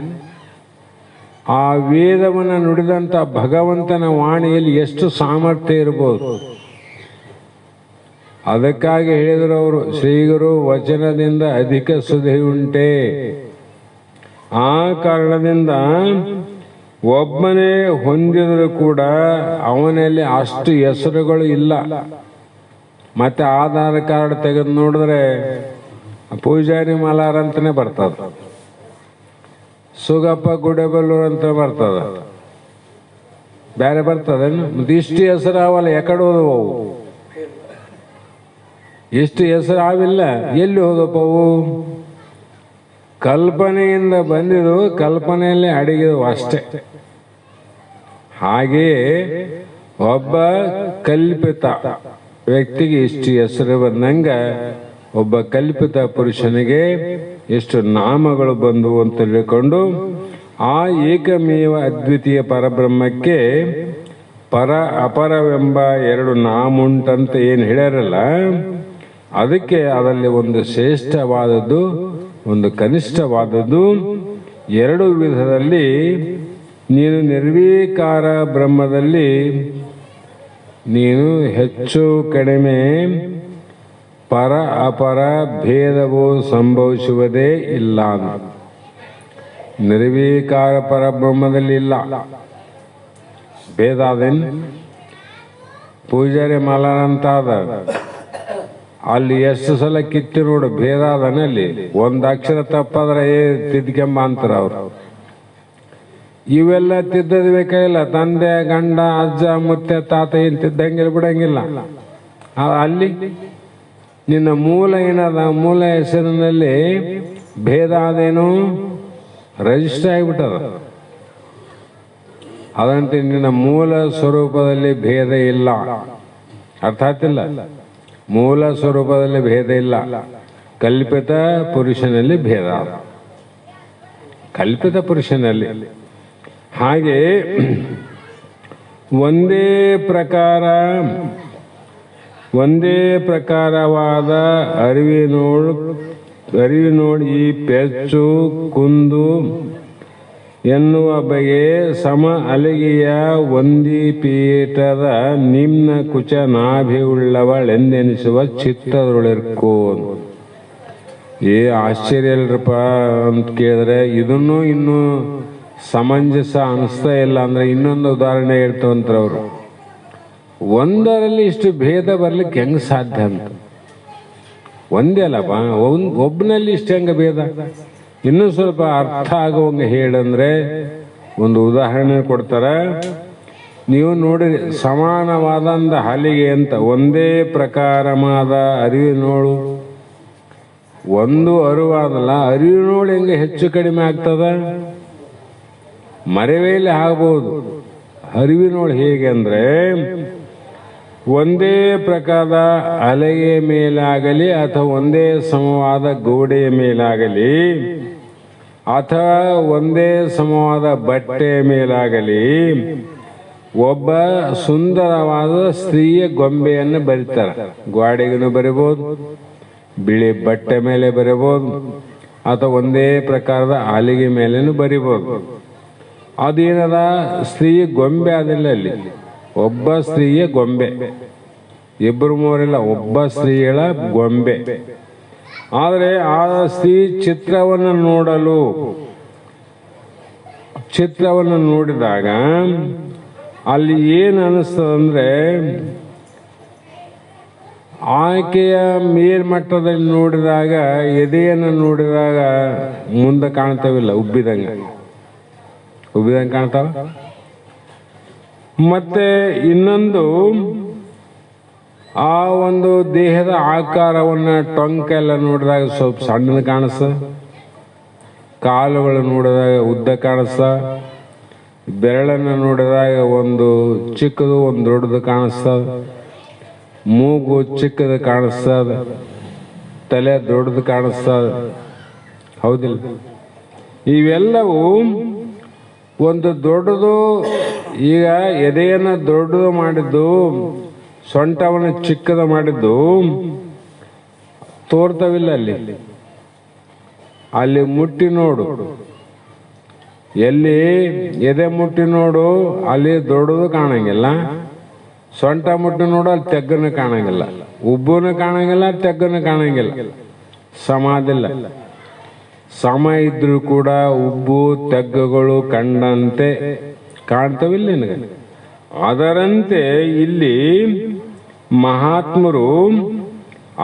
ಆ ವೇದವನ್ನು ನುಡಿದಂಥ ಭಗವಂತನ ವಾಣಿಯಲ್ಲಿ ಎಷ್ಟು ಸಾಮರ್ಥ್ಯ ಇರ್ಬೋದು. ಅದಕ್ಕಾಗಿ ಹೇಳಿದರು ಅವರು, ಶ್ರೀಗುರು ವಚನದಿಂದ ಅಧಿಕ ಸುಧೆಯುಂಟೆ. ಆ ಕಾರಣದಿಂದ ಒಬ್ಬನೇ ಹೊಂದಿದರೂ ಕೂಡ ಅವನಲ್ಲಿ ಅಷ್ಟು ಹೆಸರುಗಳು ಇಲ್ಲ. ಮತ್ತೆ ಆಧಾರ್ ಕಾರ್ಡ್ ತೆಗೆದು ನೋಡಿದ್ರೆ ಪೂಜಾರಿ ಮಲಾರ್ ಅಂತಾನೆ ಬರ್ತದ, ಸುಗಪ್ಪ ಗುಡಬಲ್ಲೂರ್ ಅಂತ ಬರ್ತದ, ಬೇರೆ ಬರ್ತದೇನು? ಮತ್ತೆ ಇಷ್ಟು ಹೆಸರು ಅವಲ್ಲ, ಎಕಡೆ ಹೋದವು? ಇಷ್ಟು ಹೆಸರು ಆವಿಲ್ಲ, ಎಲ್ಲಿ ಹೋದಪ್ಪ ಅವು? ಕಲ್ಪನೆಯಿಂದ ಬಂದಿದ್ದು, ಕಲ್ಪನೆಯಲ್ಲೇ ಅಡಗಿದವು ಅಷ್ಟೇ. ಹಾಗೆಯೇ ಒಬ್ಬ ಕಲ್ಪಿತ ವ್ಯಕ್ತಿಗೆ ಇಷ್ಟು ಹೆಸರು ಬಂದಂಗ ಒಬ್ಬ ಕಲ್ಪಿತ ಪುರುಷನಿಗೆ ಎಷ್ಟು ನಾಮಗಳು ಬಂದವು ಅಂತ ತಿಳ್ಕೊಂಡು ಆ ಏಕಮೇವ ಅದ್ವಿತೀಯ ಪರಬ್ರಹ್ಮಕ್ಕೆ ಪರ ಅಪರವೆಂಬ ಎರಡು ನಾಮುಂಟಂತ ಏನು ಹೇಳ್ಯಾರಲ್ಲ, ಅದಕ್ಕೆ ಅದರಲ್ಲಿ ಒಂದು ಶ್ರೇಷ್ಠವಾದದ್ದು, ಒಂದು ಕನಿಷ್ಠವಾದದ್ದು. ಎರಡು ವಿಧದಲ್ಲಿ ನೀನು ನಿರ್ವೀಕಾರ ಬ್ರಹ್ಮದಲ್ಲಿ ನೀನು ಹೆಚ್ಚು ಕಡಿಮೆ ಪರ ಅಪರ ಭೇದವು ಸಂಭವಿಸುವುದೇ ಇಲ್ಲ. ನಿರ್ವೀಕಾರ ಪರಬ್ರಹ್ಮದಲ್ಲಿ ಇಲ್ಲ ಭೇದ. ಅದೇನು? ಪೂಜಾರಿ ಮಲಾರ್ ಅಂತ ಅದ, ಅಲ್ಲಿ ಎಷ್ಟು ಸಲ ಕಿತ್ತಿ ನೋಡು ಭೇದ ಅದನ್ನ ಅಲ್ಲಿ ಒಂದು ಅಕ್ಷರ ತಪ್ಪಾದ್ರೆ ತಿದ್ಕೆಂಬ ಅಂತಾರ ಅವ್ರು. ಇವೆಲ್ಲ ತಿದ್ದದ್ ಬೇಕಾಗಿಲ್ಲ. ತಂದೆ ಗಂಡ ಅಜ್ಜ ಮುತ್ತೆ ತಾತ ಏನ್ ತಿದ್ದಂಗಿಲ್ಲ ಬಿಡಂಗಿಲ್ಲ. ಅಲ್ಲಿ ನಿನ್ನ ಮೂಲ ಏನದ, ಮೂಲ ಹೆಸರಿನಲ್ಲಿ ಭೇದ ಅದೇನು ರಿಜಿಸ್ಟರ್ ಆಗಿಬಿಟ್ಟದ. ಅದಂತೆ ನಿನ್ನ ಮೂಲ ಸ್ವರೂಪದಲ್ಲಿ ಭೇದ ಇಲ್ಲ. ಅರ್ಥ ಆಗ್ತಿಲ್ಲ? ಮೂಲ ಸ್ವರೂಪದಲ್ಲಿ ಭೇದ ಇಲ್ಲ. ಕಲ್ಪಿತ ಪುರುಷನಲ್ಲಿ ಭೇದ, ಕಲ್ಪಿತ ಪುರುಷನಲ್ಲಿ. ಹಾಗೆ ಒಂದೇ ಪ್ರಕಾರವಾದ ಅರಿವಿನೋಡು ಈ ಪೆಚ್ಚು ಕುಂದು ಎನ್ನುವ ಬಗೆ ಸಮ ಅಲಿಗೆಯ ಒಂದಿ ಪೀಠದ ನಿಮ್ನ ಕುಚ ನಾಭಿಯುಳ್ಳವಳೆಂದೆನಿಸುವ ಚಿತ್ತದೊಳಿರ್ಕೋ. ಆಶ್ಚರ್ಯ ಅಲ್ರಪ್ಪ ಅಂತ ಕೇಳಿದ್ರೆ ಇದನ್ನು ಇನ್ನೂ ಸಮಂಜಸ ಅನಿಸ್ತಾ ಇಲ್ಲ. ಅಂದ್ರೆ ಇನ್ನೊಂದು ಉದಾಹರಣೆ ಹೇಳ್ತವಂತ್ರ ಅವರು. ಒಂದರಲ್ಲಿ ಇಷ್ಟು ಭೇದ ಬರ್ಲಿಕ್ಕೆ ಹೆಂಗ್ ಸಾಧ್ಯ ಅಂತ. ಒಂದೇ ಅಲ್ಲಪ್ಪ, ಒಬ್ಬನಲ್ಲಿ ಇಷ್ಟು ಹೆಂಗ ಭೇದ? ಇನ್ನೂ ಸ್ವಲ್ಪ ಅರ್ಥ ಆಗುವಂಗ ಹೇಳಂದ್ರೆ ಒಂದು ಉದಾಹರಣೆ ಕೊಡ್ತಾರ. ನೀವು ನೋಡಿ, ಸಮಾನವಾದಂದ ಹಲಿಗೆ ಅಂತ ಒಂದೇ ಪ್ರಕಾರವಾದ ಅರಿವಿನೋಳು ಒಂದು ಅರಿವಾದಲ್ಲ, ಅರಿವಿನೋಳು ಹೆಂಗೆ ಹೆಚ್ಚು ಕಡಿಮೆ ಆಗ್ತದ? ಮರೆವೇಲೆ ಆಗ್ಬೋದು. ಅರಿವಿನೋಳು ಹೇಗೆ ಅಂದ್ರೆ ಒಂದೇ ಪ್ರಕಾರದ ಅಲೆಯ ಮೇಲಾಗಲಿ ಅಥವಾ ಒಂದೇ ಸಮವಾದ ಗೋಡೆಯ ಮೇಲಾಗಲಿ ಅಥವಾ ಒಂದೇ ಸಮವಾದ ಬಟ್ಟೆಯ ಮೇಲಾಗಲಿ ಒಬ್ಬ ಸುಂದರವಾದ ಸ್ತ್ರೀಯ ಗೊಂಬೆಯನ್ನು ಬರೀತಾರೆ. ಗೋಡೆಗೂ ಬರಿಬೋದು, ಬಿಳಿ ಬಟ್ಟೆ ಮೇಲೆ ಬರಿಬೋದು, ಅಥವಾ ಒಂದೇ ಪ್ರಕಾರದ ಹಲಿಗೆ ಮೇಲೇನು ಬರಿಬೋದು. ಅದೇನದ ಸ್ತ್ರೀಯ ಗೊಂಬೆ ಅದಿಲ್ಲ, ಅಲ್ಲಿ ಒಬ್ಬ ಸ್ತ್ರೀಯ ಗೊಂಬೆ, ಇಬ್ಬರು ಮೂವರಿಲ್ಲ, ಒಬ್ಬ ಸ್ತ್ರೀಗಳ ಗೊಂಬೆ. ಆದರೆ ಆ ಸ್ತ್ರೀ ಚಿತ್ರವನ್ನು ನೋಡಿದಾಗ ಅಲ್ಲಿ ಏನು ಅನಿಸ್ತದಂದ್ರೆ, ಆಕೆಯ ಮೇಲ್ಮಟ್ಟದಲ್ಲಿ ನೋಡಿದಾಗ, ಎದೆಯನ್ನು ನೋಡಿದಾಗ ಮುಂದೆ ಕಾಣ್ತಾವಿಲ್ಲ, ಉಬ್ಬಿದಂಗೆ ಕಾಣ್ತಾವ. ಮತ್ತೆ ಇನ್ನೊಂದು, ಆ ಒಂದು ದೇಹದ ಆಕಾರವನ್ನ ಟೊಂಕೆಲ್ಲ ನೋಡಿದಾಗ ಸ್ವಲ್ಪ ಸಣ್ಣದ ಕಾಣಿಸ್ತ, ಕಾಲುಗಳು ನೋಡಿದಾಗ ಉದ್ದ ಕಾಣಿಸ್ತ, ಬೆರಳನ್ನು ನೋಡಿದಾಗ ಒಂದು ಚಿಕ್ಕದು ಒಂದು ದೊಡ್ಡದು ಕಾಣಿಸ್ತದ, ಮೂಗು ಚಿಕ್ಕದು ಕಾಣಿಸ್ತದ, ತಲೆ ದೊಡ್ಡದು ಕಾಣಿಸ್ತದ. ಹೌದಿಲ್ಲ? ಇವೆಲ್ಲವೂ ಒಂದು ದೊಡ್ಡದು. ಈಗ ಎದೆಯನ್ನು ದೊಡ್ಡದು ಮಾಡಿದ್ದು, ಸೊಂಟವನ್ನು ಚಿಕ್ಕದ ಮಾಡಿದ್ದು ತೋರ್ತವಿಲ್ಲ. ಅಲ್ಲಿ ಮುಟ್ಟಿ ನೋಡು, ಎಲ್ಲಿ ಎದೆ ಮುಟ್ಟಿ ನೋಡು, ಅಲ್ಲಿ ದೊಡ್ಡದು ಕಾಣಂಗಿಲ್ಲ. ಸೊಂಟ ಮುಟ್ಟಿ ನೋಡು, ಅಲ್ಲಿ ತೆಗ್ಗನು ಕಾಣಂಗಿಲ್ಲ, ಉಬ್ಬುನು ಕಾಣಂಗಿಲ್ಲ, ತೆಗ್ಗನು ಕಾಣಂಗಿಲ್ಲ. ಸಮಾದಿಲ್ಲ. ಸಮ ಇದ್ರೂ ಕೂಡ ಉಬ್ಬು ತೆಗ್ಗುಗಳು ಕಂಡಂತೆ ಕಾಣ್ತವಿಲ್ಲ ನಿನಗೆ. ಅದರಂತೆ ಇಲ್ಲಿ ಮಹಾತ್ಮರು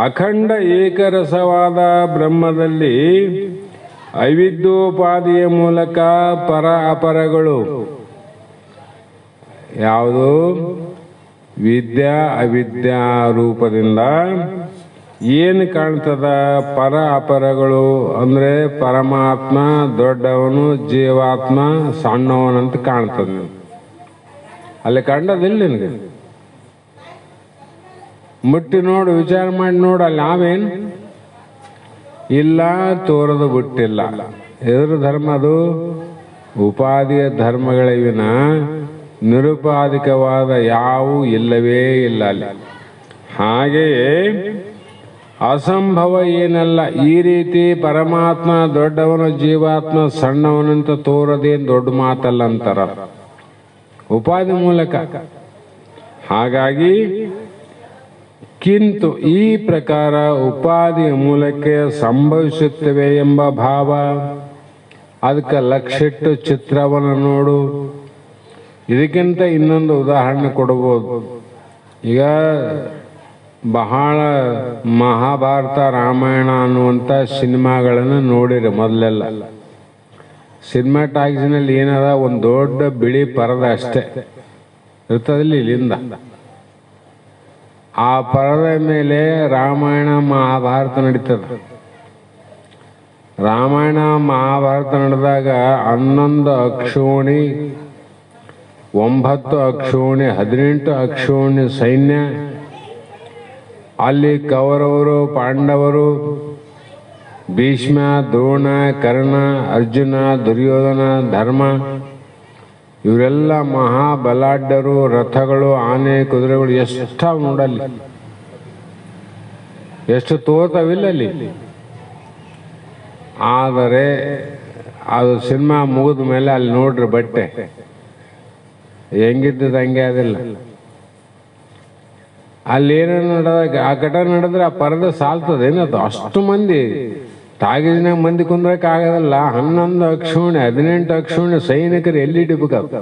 ಅಖಂಡ ಏಕರಸವಾದ ಬ್ರಹ್ಮದಲ್ಲಿ ಅವಿದ್ಯೋಪಾದಿಯ ಮೂಲಕ ಪರ ಅಪರಗಳು, ಯಾವುದು ವಿದ್ಯಾ ಅವಿದ್ಯಾ ರೂಪದಿಂದ ಏನು ಕಾಣ್ತದ, ಪರ ಅಪರಗಳು ಅಂದ್ರೆ ಪರಮಾತ್ಮ ದೊಡ್ಡವನು, ಜೀವಾತ್ಮ ಸಣ್ಣವನಂತ ಕಾಣ್ತದ. ಅಲ್ಲಿ ಕಂಡದಿಲ್ಲ ನಿನಗೆ. ಮುಟ್ಟಿ ನೋಡು, ವಿಚಾರ ಮಾಡಿ ನೋಡು, ಅಲ್ಲಿ ನಾವೇನು ಇಲ್ಲ, ತೋರದು ಬಿಟ್ಟಿಲ್ಲ. ಎದುರು ಧರ್ಮ ಅದು ಉಪಾದಿಯ ಧರ್ಮಗಳಿವಿನ ನಿರುಪಾದಿಕವಾದ ಯಾವೂ ಇಲ್ಲವೇ ಇಲ್ಲ ಅಲ್ಲಿ. ಹಾಗೆಯೇ ಅಸಂಭವ ಏನಲ್ಲ. ಈ ರೀತಿ ಪರಮಾತ್ಮ ದೊಡ್ಡವನು, ಜೀವಾತ್ಮ ಸಣ್ಣವನಂತ ತೋರದೇನು ದೊಡ್ಡ ಮಾತಲ್ಲ ಅಂತಾರ ಉಪಾಧಿ ಮೂಲಕ. ಹಾಗಾಗಿ ಕಿಂತು ಈ ಪ್ರಕಾರ ಉಪಾಧಿಯ ಮೂಲಕ್ಕೆ ಸಂಭವಿಸುತ್ತವೆ ಎಂಬ ಭಾವ, ಅದಕ್ಕೆ ಲಕ್ಷಿಟ್ಟು ಚಿತ್ರವನ್ನು ನೋಡು. ಇದಕ್ಕಿಂತ ಇನ್ನೊಂದು ಉದಾಹರಣೆ ಕೊಡಬಹುದು. ಈಗ ಬಹಳ ಮಹಾಭಾರತ ರಾಮಾಯಣ ಅನ್ನುವಂಥ ಸಿನಿಮಾಗಳನ್ನು ನೋಡಿರಿ. ಮೊದಲೆಲ್ಲ ಸಿನಿಮಾ ಟಾಕೀಸ್ನಲ್ಲಿ ಏನದ ಒಂದು ದೊಡ್ಡ ಬಿಳಿ ಪರದ ಅಷ್ಟೇ ಇರ್ತದಿಲ್ಲ ಇಲ್ಲಿಂದ. ಆ ಪರದ ಮೇಲೆ ರಾಮಾಯಣ ಮಹಾಭಾರತ ನಡೀತದೆ. ರಾಮಾಯಣ ಮಹಾಭಾರತ ನಡೆದಾಗ 11 ಅಕ್ಷೋಣಿ, 9 ಅಕ್ಷೋಣಿ, 18 ಅಕ್ಷೋಣಿ ಸೈನ್ಯ. ಅಲ್ಲಿ ಕೌರವರು, ಪಾಂಡವರು, ಭೀಷ್ಮ, ದ್ರೋಣ, ಕರ್ಣ, ಅರ್ಜುನ, ದುರ್ಯೋಧನ, ಧರ್ಮ ಇವರೆಲ್ಲ ಮಹಾಬಲಾಢ್ಯರು. ರಥಗಳು, ಆನೆ, ಕುದುರೆಗಳು ಎಷ್ಟು ನೋಡಲ್ಲಿ, ಎಷ್ಟು ತೋರ್ತಾವಿಲ್ಲ ಅಲ್ಲಿ. ಆದರೆ ಅದು ಸಿನಿಮಾ ಮುಗಿದ ಮೇಲೆ ಅಲ್ಲಿ ನೋಡ್ರಿ ಬಟ್ಟೆ ಹೆಂಗಿದ್ದದ ಹಂಗೆ ಅದಿಲ್ಲ. ಅಲ್ಲಿ ಏನೇನು ನಡೆದಾಗ ಆ ಘಟನೆ ನಡೆದ್ರೆ ಆ ಪರದ ಸಾಲ್ತದೆ ಏನದು. ಅಷ್ಟು ಮಂದಿ ತಾಗಿದ್ನಾಗ ಮಂದಿ ಕುಂದ್ರಕ್ಕೆ ಆಗೋದಲ್ಲ. 11 ಅಕ್ಷೋಣಿ, 18 ಅಕ್ಷೋಣಿ ಸೈನಿಕರು ಎಲ್ಲಿಡ್ಬೇಕು?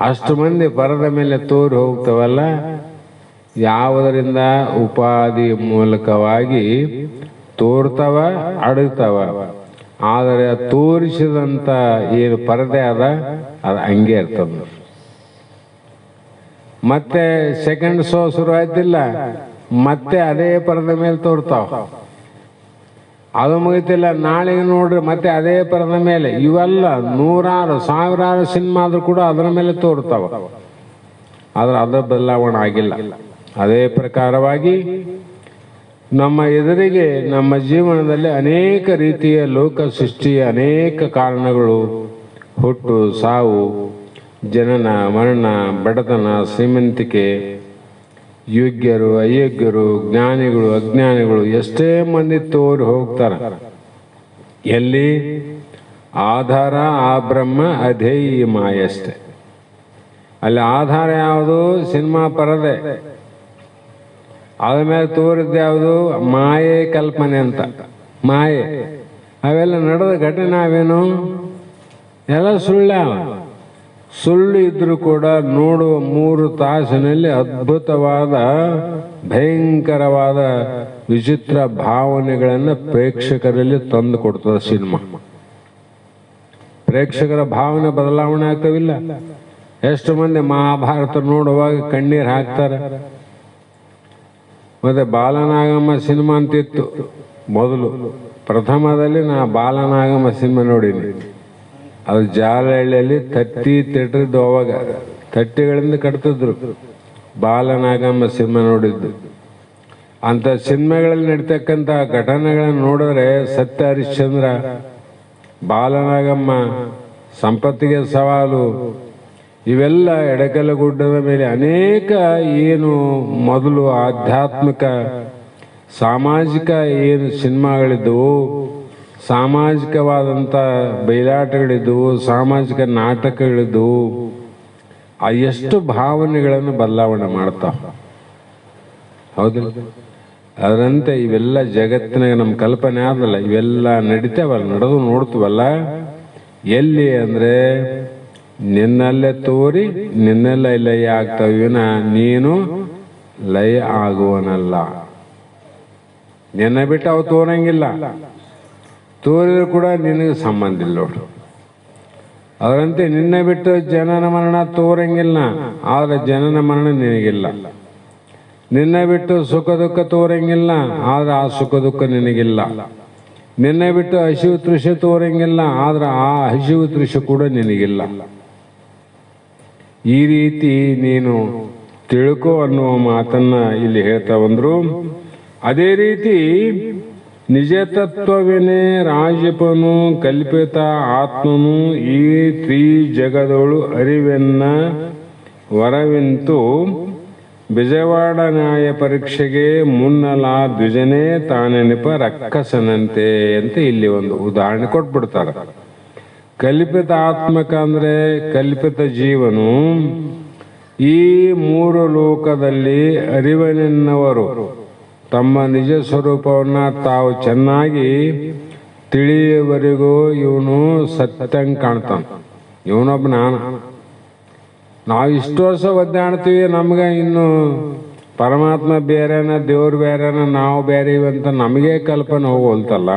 ಅಷ್ಟು ಮಂದಿ ಪರದ ಮೇಲೆ ತೋರಿ ಹೋಗ್ತವಲ್ಲ. ಯಾವುದರಿಂದ? ಉಪಾಧಿ ಮೂಲಕವಾಗಿ ತೋರ್ತಾವ, ಅಡಗ್ತಾವ. ಆದರೆ ತೋರಿಸಿದಂಥ ಏನು ಪರದೆ ಅದ ಅದು ಹಂಗೆ ಇರ್ತದೆ. ಮತ್ತೆ ಸೆಕೆಂಡ್ ಶೋ ಶುರು ಆಯ್ತಿಲ್ಲ, ಮತ್ತೆ ಅದೇ ಪರದ ಮೇಲೆ ತೋರ್ತಾವ. ಅದು ಮುಗಿತಿಲ್ಲ, ನಾಳೆಗೆ ನೋಡ್ರಿ ಮತ್ತೆ ಅದೇ ಪರದ ಮೇಲೆ. ಇವೆಲ್ಲ 100,000 1,000 ಸಿನಿಮಾ ಆದ್ರೂ ಕೂಡ ಅದರ ಮೇಲೆ ತೋರ್ತಾವ. ಆದ್ರೆ ಅದರ ಬದಲಾವಣೆ ಆಗಿಲ್ಲ. ಅದೇ ಪ್ರಕಾರವಾಗಿ ನಮ್ಮ ಎದುರಿಗೆ ನಮ್ಮ ಜೀವನದಲ್ಲಿ ಅನೇಕ ರೀತಿಯ ಲೋಕ ಸೃಷ್ಟಿಯ ಅನೇಕ ಕಾರಣಗಳು, ಹುಟ್ಟು, ಸಾವು, ಜನನ, ಮರಣ, ಬಡತನ, ಶ್ರೀಮಂತಿಕೆ, ಯೋಗ್ಯರು, ಅಯೋಗ್ಯರು, ಜ್ಞಾನಿಗಳು, ಅಜ್ಞಾನಿಗಳು, ಎಷ್ಟೇ ಮಂದಿ ತೋರಿ ಹೋಗ್ತಾರೆ. ಎಲ್ಲಿ? ಆಧಾರ ಆ ಬ್ರಹ್ಮ ಅಧೇಯ ಮಾಯಷ್ಟೆ. ಅಲ್ಲಿ ಆಧಾರ ಯಾವುದು? ಸಿನಿಮಾ ಪರದೆ. ಅದ ಮೇಲೆ ತೋರಿದ್ದ ಯಾವುದು? ಮಾಯೆ, ಕಲ್ಪನೆ ಅಂತ. ಮಾಯೆ ಅವೆಲ್ಲ ನಡೆದ ಘಟನೆ ಅವೇನು? ಎಲ್ಲ ಸುಳ್ಳು ಇದ್ರೂ ಕೂಡ ನೋಡುವ 3 ತಾಸಿನಲ್ಲಿ ಅದ್ಭುತವಾದ, ಭಯಂಕರವಾದ, ವಿಚಿತ್ರ ಭಾವನೆಗಳನ್ನು ಪ್ರೇಕ್ಷಕರಲ್ಲಿ ತಂದು ಕೊಡ್ತದೆ ಸಿನಿಮಾ. ಪ್ರೇಕ್ಷಕರ ಭಾವನೆ ಬದಲಾವಣೆ ಆಗ್ತವಿಲ್ಲ. ಎಷ್ಟು ಮಂದಿ ಮಹಾಭಾರತ ನೋಡುವಾಗ ಕಣ್ಣೀರು ಹಾಕ್ತಾರೆ. ಮತ್ತೆ ಬಾಲನಾಗಮ್ಮ ಸಿನಿಮಾ ಅಂತಿತ್ತು ಮೊದಲು. ಪ್ರಥಮದಲ್ಲಿ ನಾ ಬಾಲನಾಗಮ್ಮ ಸಿನಿಮಾ ನೋಡೀನಿ. ಅದು ಜಾಲಹಳ್ಳಿಯಲ್ಲಿ ತಟ್ಟಿ ತೆಟ್ರಿದ್ದು. ಅವಾಗ ತಟ್ಟಿಗಳಿಂದ ಕಟ್ತಿದ್ರು. ಬಾಲನಾಗಮ್ಮ ಸಿನಿಮಾ ನೋಡಿದ್ದು. ಅಂಥ ಸಿನಿಮಾಗಳಲ್ಲಿ ನಡೀತಕ್ಕಂಥ ಘಟನೆಗಳನ್ನು ನೋಡಿದ್ರೆ ಸತ್ಯ ಹರಿಶ್ಚಂದ್ರ, ಬಾಲನಾಗಮ್ಮ, ಸಂಪತ್ತಿಗೆ ಸವಾಲು, ಇವೆಲ್ಲ ಎಡಕಲಗುಡ್ಡದ ಮೇಲೆ ಅನೇಕ ಏನು ಮೊದಲು ಆಧ್ಯಾತ್ಮಿಕ ಸಾಮಾಜಿಕ ಏನು ಸಿನಿಮಾಗಳಿದ್ದವು, ಸಾಮಾಜಿಕವಾದಂಥ ಬಯಲಾಟಗಳಿದ್ದವು, ಸಾಮಾಜಿಕ ನಾಟಕಗಳಿದ್ದವು. ಆ ಎಷ್ಟು ಭಾವನೆಗಳನ್ನು ಬದಲಾವಣೆ ಮಾಡ್ತಾವ. ಹೌದಿಲ್ಲ? ಅದರಂತೆ ಇವೆಲ್ಲ ಜಗತ್ತಿನಾಗ ನಮ್ಮ ಕಲ್ಪನೆ ಆದಲ್ಲ, ಇವೆಲ್ಲ ನಡೀತೇವಲ್ಲ, ನಡೆದು ನೋಡ್ತೀವಲ್ಲ. ಎಲ್ಲಿ ಅಂದರೆ ನಿನ್ನಲ್ಲೇ ತೋರಿ ನಿನ್ನೆಲ್ಲ ಲಯ ಆಗ್ತಾವಿನ, ನೀನು ಲಯ ಆಗುವನಲ್ಲ. ನಿನ್ನ ಬಿಟ್ಟು ಅವು ತೋರಂಗಿಲ್ಲ. ತೋರಿದ್ರು ಕೂಡ ನಿನಗೆ ಸಂಬಂಧ ಇಲ್ಲ ನೋಡು. ಅದರಂತೆ ನಿನ್ನೆ ಬಿಟ್ಟು ಜನನ ಮರಣ ತೋರಂಗಿಲ್ಲ, ಆದರೆ ಜನನ ಮರಣ ನಿನಗಿಲ್ಲ. ನಿನ್ನೆ ಬಿಟ್ಟು ಸುಖ ದುಃಖ ತೋರಂಗಿಲ್ಲ, ಆದ್ರೆ ಆ ಸುಖ ದುಃಖ ನಿನಗಿಲ್ಲ. ನಿನ್ನೆ ಬಿಟ್ಟು ಹಸಿವು ತೃಷ ತೋರಂಗಿಲ್ಲ, ಆದ್ರೆ ಆ ಹಸಿವು ತೃಷ ಕೂಡ ನಿನಗಿಲ್ಲ. ಈ ರೀತಿ ನೀನು ತಿಳ್ಕೊ ಅನ್ನುವ ಮಾತನ್ನ ಇಲ್ಲಿ ಹೇಳ್ತಾ ಬಂದ್ರು. ಅದೇ ರೀತಿ ನಿಜ ತತ್ವವೇನೆ ರಾಜಪನು ಕಲ್ಪಿತ ಆತ್ಮನು ಈ ಜಗದೊಳು ಅರಿವೆನ್ನ ವರವಿಂತು ಬಿಜವಾಡ ನ್ಯಾಯ ಪರೀಕ್ಷೆಗೆ ಮುನ್ನಲ ದ್ವಿಜನೇ ತಾನೆನಿಪ ರಕ್ಕಸನಂತೆ ಅಂತ ಇಲ್ಲಿ ಒಂದು ಉದಾಹರಣೆ ಕೊಟ್ಬಿಡ್ತಾರೆ. ಕಲ್ಪಿತ ಆತ್ಮಕ ಅಂದ್ರೆ ಕಲ್ಪಿತ ಜೀವನು ಈ 3 ಲೋಕದಲ್ಲಿ ಅರಿವನೆನ್ನವರು ತಮ್ಮ ನಿಜ ಸ್ವರೂಪವನ್ನ ತಾವು ಚೆನ್ನಾಗಿ ತಿಳಿಯುವವರೆಗೂ ಇವನು ಸತ್ಯಂಗ್ ಕಾಣ್ತಾನೆ. ಇವನೊಬ್ಬ ನಾವು ಇಷ್ಟು ವರ್ಷ ಒದ್ದಾಡ್ತೀವಿ, ನಮ್ಗೆ ಇನ್ನು ಪರಮಾತ್ಮ ಬೇರೆನ, ದೇವ್ರು ಬೇರೆನ, ನಾವು ಬೇರೆ ಅಂತ ನಮಗೆ ಕಲ್ಪನೆ ಹೋಗೋಲ್ತಲ್ಲ.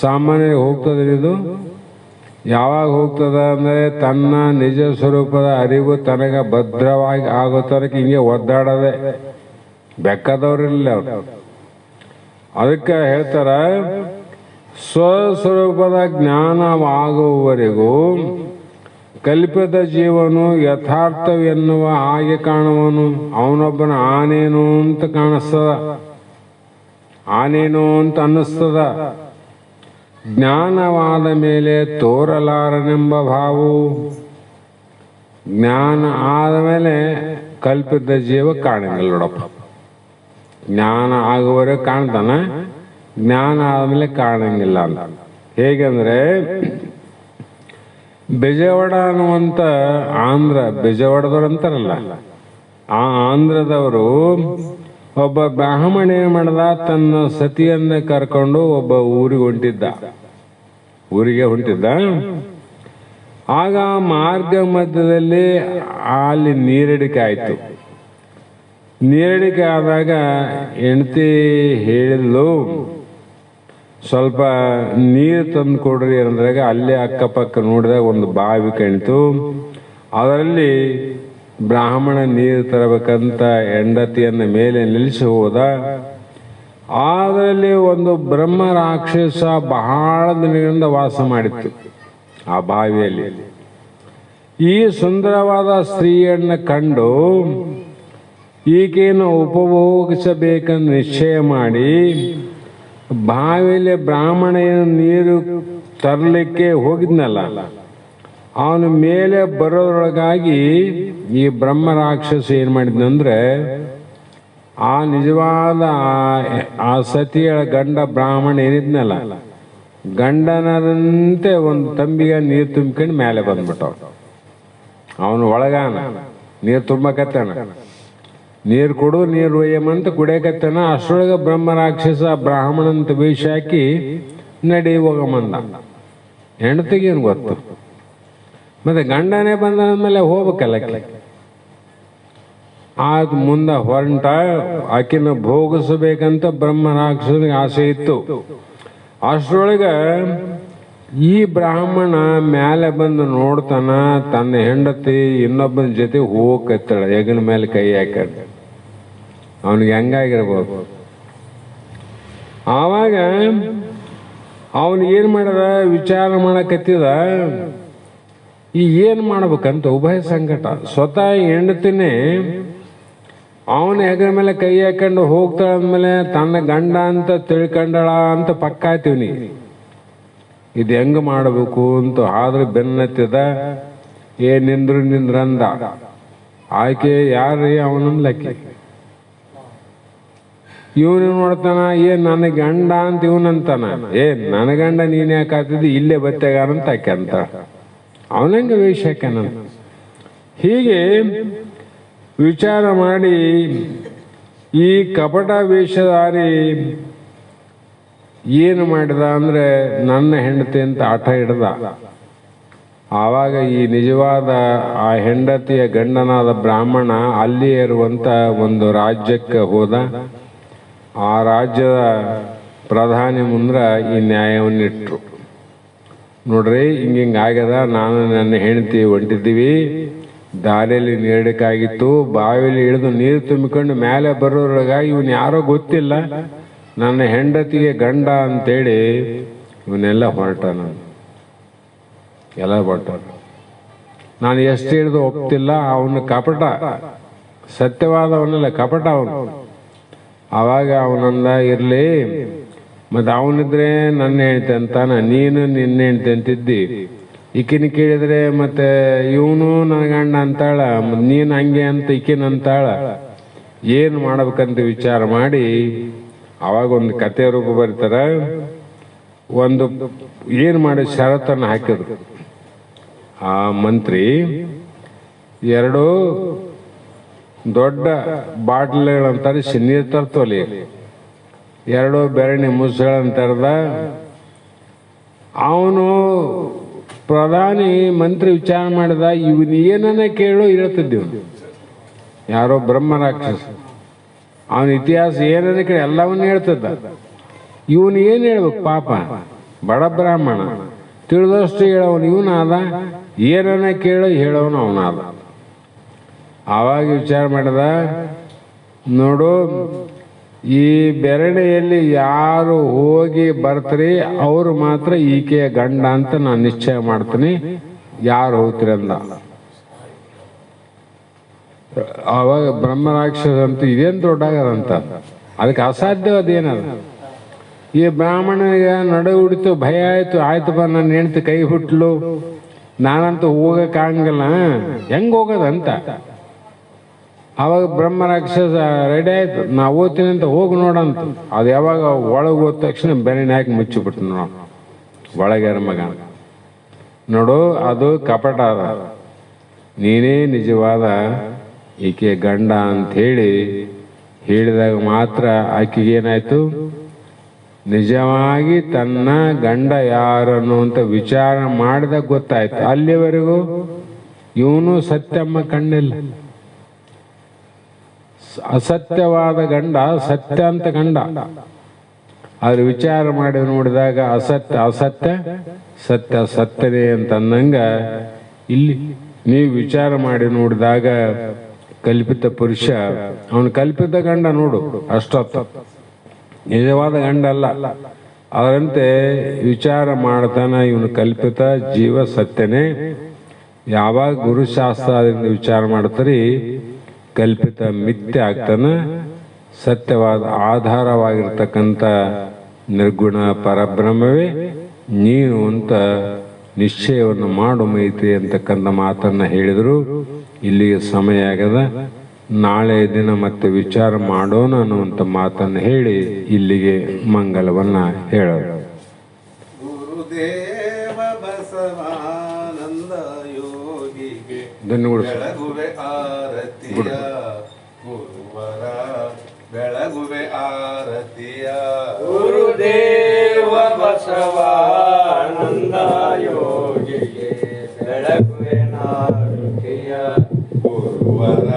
ಸಾಮಾನ್ಯ ಹೋಗ್ತದೆ ಇದು. ಯಾವಾಗ ಹೋಗ್ತದ ಅಂದರೆ ತನ್ನ ನಿಜ ಸ್ವರೂಪದ ಅರಿವು ತನಗೆ ಭದ್ರವಾಗಿ ಆಗೋ ತನಕ ಹಿಂಗೆ ಒದ್ದಾಡೋದೆ. ಬೆಕ್ಕದವ್ರಿಲ್ಲ ಅವ್ರು. ಅದಕ್ಕೆ ಹೇಳ್ತಾರ, ಸ್ವಸ್ವರೂಪದ ಜ್ಞಾನವಾಗುವವರೆಗೂ ಕಲ್ಪಿತ ಜೀವನು ಯಥಾರ್ಥವೆನ್ನುವ ಹಾಗೆ ಕಾಣುವನು. ಅವನೊಬ್ಬನ ಆನೇನು ಅಂತ ಕಾಣಿಸ್ತದ, ಆನೇನು ಅಂತ ಅನ್ನಿಸ್ತದ. ಜ್ಞಾನವಾದ ಮೇಲೆ ತೋರಲಾರನೆಂಬ ಭಾವವು. ಜ್ಞಾನ ಆದ ಮೇಲೆ ಕಲ್ಪಿತ ಜೀವ ಕಾಣಂಗಿಲ್ಲ ನೋಡಪ್ಪ. ಜ್ಞಾನ ಆಗುವವರೆಗೆ ಕಾಣ್ತಾನ, ಜ್ಞಾನ ಆದಮೇಲೆ ಕಾಣಂಗಿಲ್ಲ ಅಂತ. ಹೇಗೆಂದ್ರೆ ಬೆಜವಾಡ ಅನ್ನುವಂಥ ಆಂಧ್ರ, ಬೆಜವಾಡದವ್ರು ಅಂತಾರಲ್ಲ, ಆ ಆಂಧ್ರದವರು ಒಬ್ಬ ಬ್ರಾಹ್ಮಣ ಏನ್ ಮಾಡ್ದ, ತನ್ನ ಸತಿಯನ್ನ ಕರ್ಕೊಂಡು ಒಬ್ಬ ಊರಿಗೆ ಹೊಂಟಿದ್ದ. ಆಗ ಮಾರ್ಗ ಮಧ್ಯದಲ್ಲಿ ಅಲ್ಲಿ ನೀರಡಿಕೆ ಆಯ್ತು. ನೀರಡಿಕೆ ಆದಾಗ ಹೆಂಡತಿ ಹೇಳಿದ್ಲು, ಸ್ವಲ್ಪ ನೀರು ತಂದು ಕೊಡ್ರಿ ಅಂದಾಗ ಅಲ್ಲೇ ಅಕ್ಕಪಕ್ಕ ನೋಡಿದಾಗ ಒಂದು ಬಾವಿ ಕಾಣಿತು. ಅದರಲ್ಲಿ ಬ್ರಾಹ್ಮಣ ನೀರು ತರಬೇಕಂತ ಹೆಂಡತಿಯನ್ನ ಮೇಲೆ ನಿಲ್ಲಿಸಿ ಹೋದ. ಅದರಲ್ಲಿ ಒಂದು ಬ್ರಹ್ಮ ರಾಕ್ಷಸ ಬಹಳ ದಿನಗಳಿಂದ ವಾಸ ಮಾಡಿತ್ತು ಆ ಬಾವಿಯಲ್ಲಿ. ಈ ಸುಂದರವಾದ ಸ್ತ್ರೀಯನ್ನ ಕಂಡು ಈಕೆಯನ್ನು ಉಪಭೋಗಿಸಬೇಕೆಂದು ನಿಶ್ಚಯ ಮಾಡಿ ಬಾವಿಯಲ್ಲಿ ಬ್ರಾಹ್ಮಣ ನೀರು ತರಲಿಕ್ಕೆ ಹೋಗಿದ್ನಲ್ಲ, ಅವನ ಮೇಲೆ ಬರೋದ್ರೊಳಗಾಗಿ ಈ ಬ್ರಹ್ಮ ರಾಕ್ಷಸ ಏನ್ ಮಾಡಿದ್ನಂದ್ರೆ, ಆ ನಿಜವಾದ ಆ ಸತಿಯ ಗಂಡ ಬ್ರಾಹ್ಮಣ ಏನಿದ್ನಲ್ಲ, ಗಂಡನದಂತೆ ಒಂದು ತಂಬಿಗೆ ನೀರು ತುಂಬಿಕೊಂಡು ಮೇಲೆ ಬಂದ್ಬಿಟ್ಟ. ಅವನು ಒಳಗಾನ ನೀರು ತುಂಬಕತ್ತಾನ, ನೀರು ಕೊಡು ನೀರು ಒಯ್ಯಮಂತ ಕುಡಿಯಕತ್ತಾನ. ಅಷ್ಟರೊಳಗೆ ಬ್ರಹ್ಮ ರಾಕ್ಷಸ ಬ್ರಾಹ್ಮಣಂತ ವೇಷ ಹಾಕಿ ನಡಿ ಹೋಗಮಂದ. ಹೆಂಡತಿಗೇನು ಗೊತ್ತು, ಮತ್ತೆ ಗಂಡನೇ ಬಂದಾದ್ಮೇಲೆ ಹೋಗ್ಬೇಕಲ್ಲ. ಆದ್ ಮುಂದೆ ಹೊರಟ ಆಕಿನ ಭೋಗಿಸಬೇಕಂತ ಬ್ರಹ್ಮ ರಾಕ್ಷಸನಿಗೆ ಆಸೆ ಇತ್ತು. ಅಷ್ಟರೊಳಗೆ ಈ ಬ್ರಾಹ್ಮಣ ಮೇಲೆ ಬಂದು ನೋಡ್ತಾನ, ತನ್ನ ಹೆಂಡತಿ ಇನ್ನೊಬ್ಬನ ಜೊತೆ ಹೋಗಕತ್ತಾಳ, ಹೆಗನ ಮೇಲೆ ಕೈ ಹಾಕಿ. ಅವನಿಗೆ ಹೆಂಗಾಗಿರ್ಬೋದು. ಆವಾಗ ಅವನು ಏನ್ ಮಾಡಿದ, ವಿಚಾರ ಮಾಡಕತ್ತಿದ, ಈ ಏನ್ ಮಾಡ್ಬೇಕಂತ ಉಭಯ ಸಂಕಟ. ಸ್ವತಃ ಹೆಂಡತಿನೇ ಅವನ ಹೆಗನ ಮೇಲೆ ಕೈ ಹಾಕೊಂಡು ಹೋಗ್ತಾಳಂದ್ಮೇಲೆ ತನ್ನ ಗಂಡ ಅಂತ ತಿಳ್ಕೊಂಡಳ ಅಂತ ಪಕ್ಕ ಆಯ್ತೀವ್ನಿ. ಇದು ಹೆಂಗ ಮಾಡಬೇಕು ಅಂತ ಆದ್ರೆ ಬೆನ್ನತ್ತಿದ. ನಿಂದ್ರಂದ. ಆಕೆ ಯಾರೇ ಅವನಂದ್ಲಕ್ಕಿ. ಇವನು ನೋಡ್ತಾನ, ನನ್ನ ಗಂಡ ಅಂತ ಇವನಂತಾನ. ನನ್ನ ಗಂಡ ನೀನ್ ಯಾಕೆ ಆಗ್ತಿದ್ದಿ, ಇಲ್ಲೇ ಬತ್ತೆಗಾರಂತ ಆಕೆ ಅಂತ. ಅವನಂಗೆ ವೇಷ ಹಾಕ್ಯಾನ. ಹೀಗೆ ವಿಚಾರ ಮಾಡಿ ಈ ಕಪಟ ವೇಷಧಾರಿ ಏನು ಮಾಡಿದ ಅಂದ್ರೆ, ನನ್ನ ಹೆಂಡತಿ ಅಂತ ಆಟ ಹಿಡ್ದ. ಆವಾಗ ಈ ನಿಜವಾದ ಆ ಹೆಂಡತಿಯ ಗಂಡನಾದ ಬ್ರಾಹ್ಮಣ ಅಲ್ಲಿ ಇರುವಂತ ಒಂದು ರಾಜ್ಯಕ್ಕೆ ಹೋದ. ಆ ರಾಜ್ಯದ ಪ್ರಧಾನಿ ಮುಂದ್ರ ಈ ನ್ಯಾಯವನ್ನಿಟ್ರು. ನೋಡ್ರಿ, ಹಿಂಗಾಗ್ಯದ, ನಾನು ನನ್ನ ಹೆಂಡತಿ ಹೊಂಟಿದ್ದೀವಿ, ದಾರಿಯಲ್ಲಿ ನೀರಡಿಕಾಗಿತ್ತು, ಬಾವಿಯಲ್ಲಿ ಇಳಿದು ನೀರು ತುಂಬಿಕೊಂಡು ಮೇಲೆ ಬರೋದ್ರಾಗ ಇವನ್ ಯಾರೋ ಗೊತ್ತಿಲ್ಲ, ನನ್ನ ಹೆಂಡತಿಗೆ ಗಂಡ ಅಂತೇಳಿ ಇವನ್ನೆಲ್ಲ ಹೊರಟ. ಎಲ್ಲ ಹೊರಟ. ನಾನು ಎಷ್ಟು ಹಿಡಿದು ಒಪ್ತಿಲ್ಲ. ಅವನು ಕಪಟ, ಸತ್ಯವಾದವನಲ್ಲ, ಕಪಟ ಅವನು. ಆವಾಗ ಅವನಂದ, ಇರ್ಲಿ, ಮತ್ತೆ ಅವನಿದ್ರೆ ನನ್ನ ಹೆಂಡತಿ ಅಂತಾನ, ನೀನು ನಿನ್ನ ಹೆಂಡತಿ ಅಂತಿದ್ದಿ. ಈಕಿನ ಕೇಳಿದ್ರೆ ಮತ್ತೆ ಇವನು ನನ್ನ ಗಂಡ ಅಂತಾಳ, ನೀನು ಹಂಗೆ ಅಂತ ಈಕಿನ ಅಂತಾಳ. ಏನು ಮಾಡ್ಬೇಕಂತ ವಿಚಾರ ಮಾಡಿ ಅವಾಗ ಒಂದು ಕತೆ ರೂಪ ಬರ್ತಾರ. ಒಂದು ಏನು ಮಾಡಿ ಷರತ್ತನ್ನು ಹಾಕಿದ್ರು. ಆ ಮಂತ್ರಿ ಎರಡು ದೊಡ್ಡ ಬಾಟ್ಲಿಗಳಂತಾರೆ, ನೀರು ತರ್ತವಲ್ಲಿ, ಎರಡು ಬೆರಣಿ ಮುಸುಗಳಂತಾರದ. ಅವನು ಪ್ರಧಾನಿ ಮಂತ್ರಿ ವಿಚಾರ ಮಾಡಿದ, ಇವನ್ ಏನನ್ನ ಕೇಳು ಹೇಳ್ತಿದ್ದೀವಿ. ಯಾರೋ ಬ್ರಹ್ಮ ರಾಕ್ಷಸ ಅವನ ಇತಿಹಾಸ ಏನನ್ನ ಕಡೆ ಎಲ್ಲವನ್ನ ಹೇಳ್ತಿದ್ದ. ಇವನು ಏನು ಹೇಳ್ಬೇಕು ಪಾಪ, ಬಡ ಬ್ರಾಹ್ಮಣ, ತಿಳಿದಷ್ಟು ಹೇಳೋನು ಇವನಾದ, ಏನನ್ನ ಕೇಳೋ ಹೇಳೋನು ಅವನಾದ. ಆವಾಗ ವಿಚಾರ ಮಾಡಿದ, ನೋಡು ಈ ಬೆರಳೆಯಲ್ಲಿ ಯಾರು ಹೋಗಿ ಬರ್ತೀರಿ ಅವರು ಮಾತ್ರ ಈಕೆಯ ಗಂಡ ಅಂತ ನಾನು ನಿಶ್ಚಯ ಮಾಡ್ತೀನಿ, ಯಾರು ಹೋಗ್ತೀರಿ ಅಂದ. ಆವಾಗ ಬ್ರಹ್ಮರಾಕ್ಷಸ ಅಂತೂ ಇದೇನು ದೊಡ್ಡಾಗದಂತ, ಅದಕ್ಕೆ ಅಸಾಧ್ಯವಾದೇನದ. ಈ ಬ್ರಾಹ್ಮಣನಿಗೆ ನಡು ಹುಡಿತು, ಭಯ ಆಯ್ತು, ಆಯ್ತಪ್ಪ ನನ್ನ ಹೆಂಡ್ತಿ ಕೈ ಹುಟ್ಲು, ನಾನಂತೂ ಹೋಗಕ್ಕಾಗಲ್ಲ, ಹೆಂಗ್ ಹೋಗೋದಂತ. ಅವಾಗ ಬ್ರಹ್ಮರಾಕ್ಷಸ ರೆಡಿ ಆಯ್ತು, ನಾ ಓದ್ತೀನಿ ಅಂತ ಹೋಗಿ ನೋಡಂತ. ಅದು ಯಾವಾಗ ಒಳಗೆ ಹೋದ ತಕ್ಷಣ ಬೆರಳಿನ ಹಾಕಿ ಮುಚ್ಚಿಬಿಟ್ಟು ನೋಡು ಒಳಗ್ಯಾರ ಮಗ. ನೋಡು ಅದು ಕಪಟ ಅದ, ನೀನೇ ನಿಜವಾದ ಈಕೆ ಗಂಡ ಅಂತ ಹೇಳಿದಾಗ ಮಾತ್ರ ಆಕೆಗೇನಾಯ್ತು, ನಿಜವಾಗಿ ತನ್ನ ಗಂಡ ಯಾರನ್ನು ಅಂತ ವಿಚಾರ ಮಾಡಿದಾಗ ಗೊತ್ತಾಯ್ತು. ಅಲ್ಲಿವರೆಗೂ ಇವನು ಸತ್ಯಮ್ಮ ಕಣ್ಣಿಲ್ಲ. ಅಸತ್ಯವಾದ ಗಂಡ ಸತ್ಯ ಅಂತ ಗಂಡ, ಆದ್ರೆ ವಿಚಾರ ಮಾಡಿ ನೋಡಿದಾಗ ಅಸತ್ಯ ಅಸತ್ಯ, ಸತ್ಯ ಸತ್ಯನೇ ಅಂತ ಅನ್ನಂಗ ಇಲ್ಲಿ ನೀವು ವಿಚಾರ ಮಾಡಿ ನೋಡಿದಾಗ ಕಲ್ಪಿತ ಪುರುಷ ಅವನು ಕಲ್ಪಿತ ಗಂಡ ನೋಡು, ಅಷ್ಟೊತ್ತು ನಿಜವಾದ ಗಂಡ ಅಲ್ಲ. ಅದರಂತೆ ವಿಚಾರ ಮಾಡ್ತಾನ ಇವನು ಕಲ್ಪಿತ, ಜೀವ ಸತ್ಯನೇ. ಯಾವಾಗ ಗುರುಶಾಸ್ತ್ರದಿಂದ ವಿಚಾರ ಮಾಡ್ತಾರಿ ಕಲ್ಪಿತ ಮಿಥ್ಯೆ ಆಗ್ತಾನ, ಸತ್ಯವಾದ ಆಧಾರವಾಗಿರ್ತಕ್ಕಂಥ ನಿರ್ಗುಣ ಪರಬ್ರಹ್ಮವೇ ನೀನು ಅಂತ ನಿಶ್ಚಯವನ್ನು ಮಾಡು ಮೈತ್ರಿ ಅಂತಕ್ಕಂಥ ಮಾತನ್ನ ಹೇಳಿದ್ರು. ಇಲ್ಲಿಗೆ ಸಮಯ ಆಗದ, ನಾಳೆ ದಿನ ಮತ್ತೆ ವಿಚಾರ ಮಾಡೋಣ ಅನ್ನುವಂಥ ಮಾತನ್ನು ಹೇಳಿ ಇಲ್ಲಿಗೆ ಮಂಗಲವನ್ನ ಹೇಳೋದು. ಗುರುದೇವ ಬಸವಾನಂದ ಯೋಗಿಗೆ ಬೆಳಗುವೆ ಆರತಿಯ, ಗುರುವರ ಬೆಳಗುವೆ ಆರತಿಯ. ಗುರುದೇವ ಬಸವಾನಂದ ಯೋಗಿಗೆ ಬೆಳಗುವೆ ಆರತಿಯ, ಗುರುವರ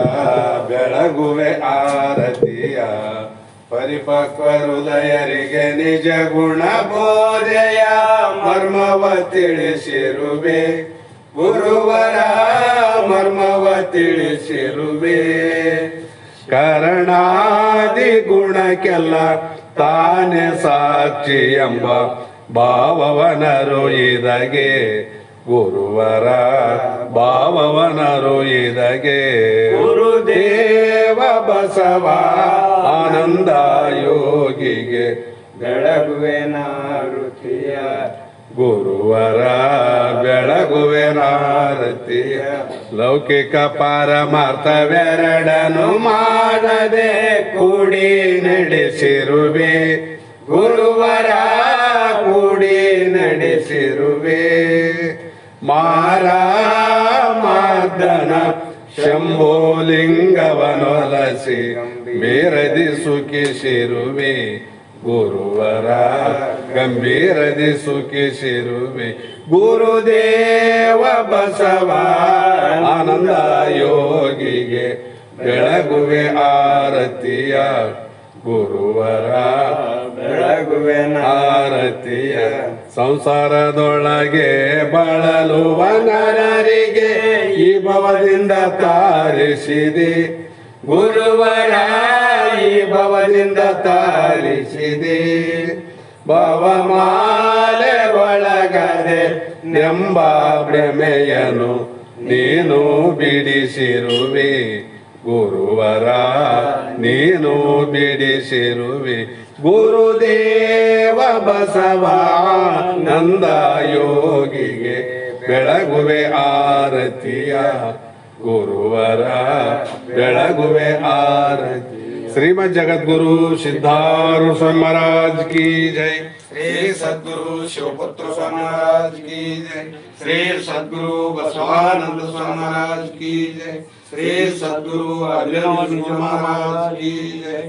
ಬೆಳಗುವೆ ಆರತಿಯ. ಪರಿಪಕ್ವ ಹೃದಯರಿಗೆ ನಿಜ ಗುಣ ಬೋಧೆಯ ಮರ್ಮವ ತಿಳಿಸಿರುವೆ, ಗುರುವರ ಮರ್ಮವ ತಿಳಿಸಿರುವೆ. ಕರಣಾದಿ ಗುಣಕ್ಕೆಲ್ಲ ತಾನೇ ಸಾಕ್ಷಿ ಎಂಬ ಭಾವವನರು ಇದಗೆ, ಗುರುವರ ಭಾವವನರು ಇದಗೆ. ಗುರುದೇವ ಬಸವ ಆನಂದ ಯೋಗಿಗೆ ಬೆಳಗುವೆ ನಾರುತಿಯ, ಗುರುವರ ಬೆಳಗುವೆ ನಾರತಿಯ. ಲೌಕಿಕ ಪಾರಮಾರ್ಥವೆರಡನು ಮಾಡದೆ ಕೂಡಿ ನಡೆಸಿರುವೆ, ಗುರುವರ ಕೂಡಿ ನಡೆಸಿರುವೆ. ಮಾರ್ದನ ಶಂಭೋಲಿಂಗವನೊಲಸಿ ಬೇರದಿ ಸುಖಿಸಿರುವೆ, ಗುರುವರ ಗಂಭೀರದಿ ಸುಖಿಸಿರುವೆ. ಗುರುದೇವ ಬಸವ ಆನಂದ ಯೋಗಿಗೆ ಬೆಳಗುವೆ ಆರತಿಯ, ಗುರುವರ ಬೆಳಗುವೆ ಆರತಿಯ. ಸಂಸಾರದೊಳಗೆ ಬಳಲುವ ನರರಿಗೆ ಈ ಭವದಿಂದ ತಾರಿಸಿದೆ, ಗುರುವರ ಈ ಭವದಿಂದ ತಾರಿಸಿದೆ. ಭವಮಾಲೆ ಒಳಗದೆ ನೆಂಬ ಭ್ರಮೆಯನು ನೀನು ಬಿಡಿಸಿರುವೆ, ಗುರುವರ ನೀನು ಬಿಡಿಸಿರುವೆ. ಗುರುದೇವ ಬಸವಾನಂದ ಯೋಗಿಗೆ ಬೆಳಗುವೆ ಆರತಿಯ, ಗುರುವರ ಬೆಳಗುವೆ ಆರತಿ. ಶ್ರೀಮದ್ ಜಗದ್ಗುರು ಸಿದ್ಧಾರೂಢ ಸ್ವಾಮಿ महाराज की जय. श्री सद्गुरु शिवपुत्र स्वामी महाराज की जय. श्री सद्गुरु बसवानंद स्वामी महाराज की जय. श्री सद्गुरु अभिनव महाराज की जय.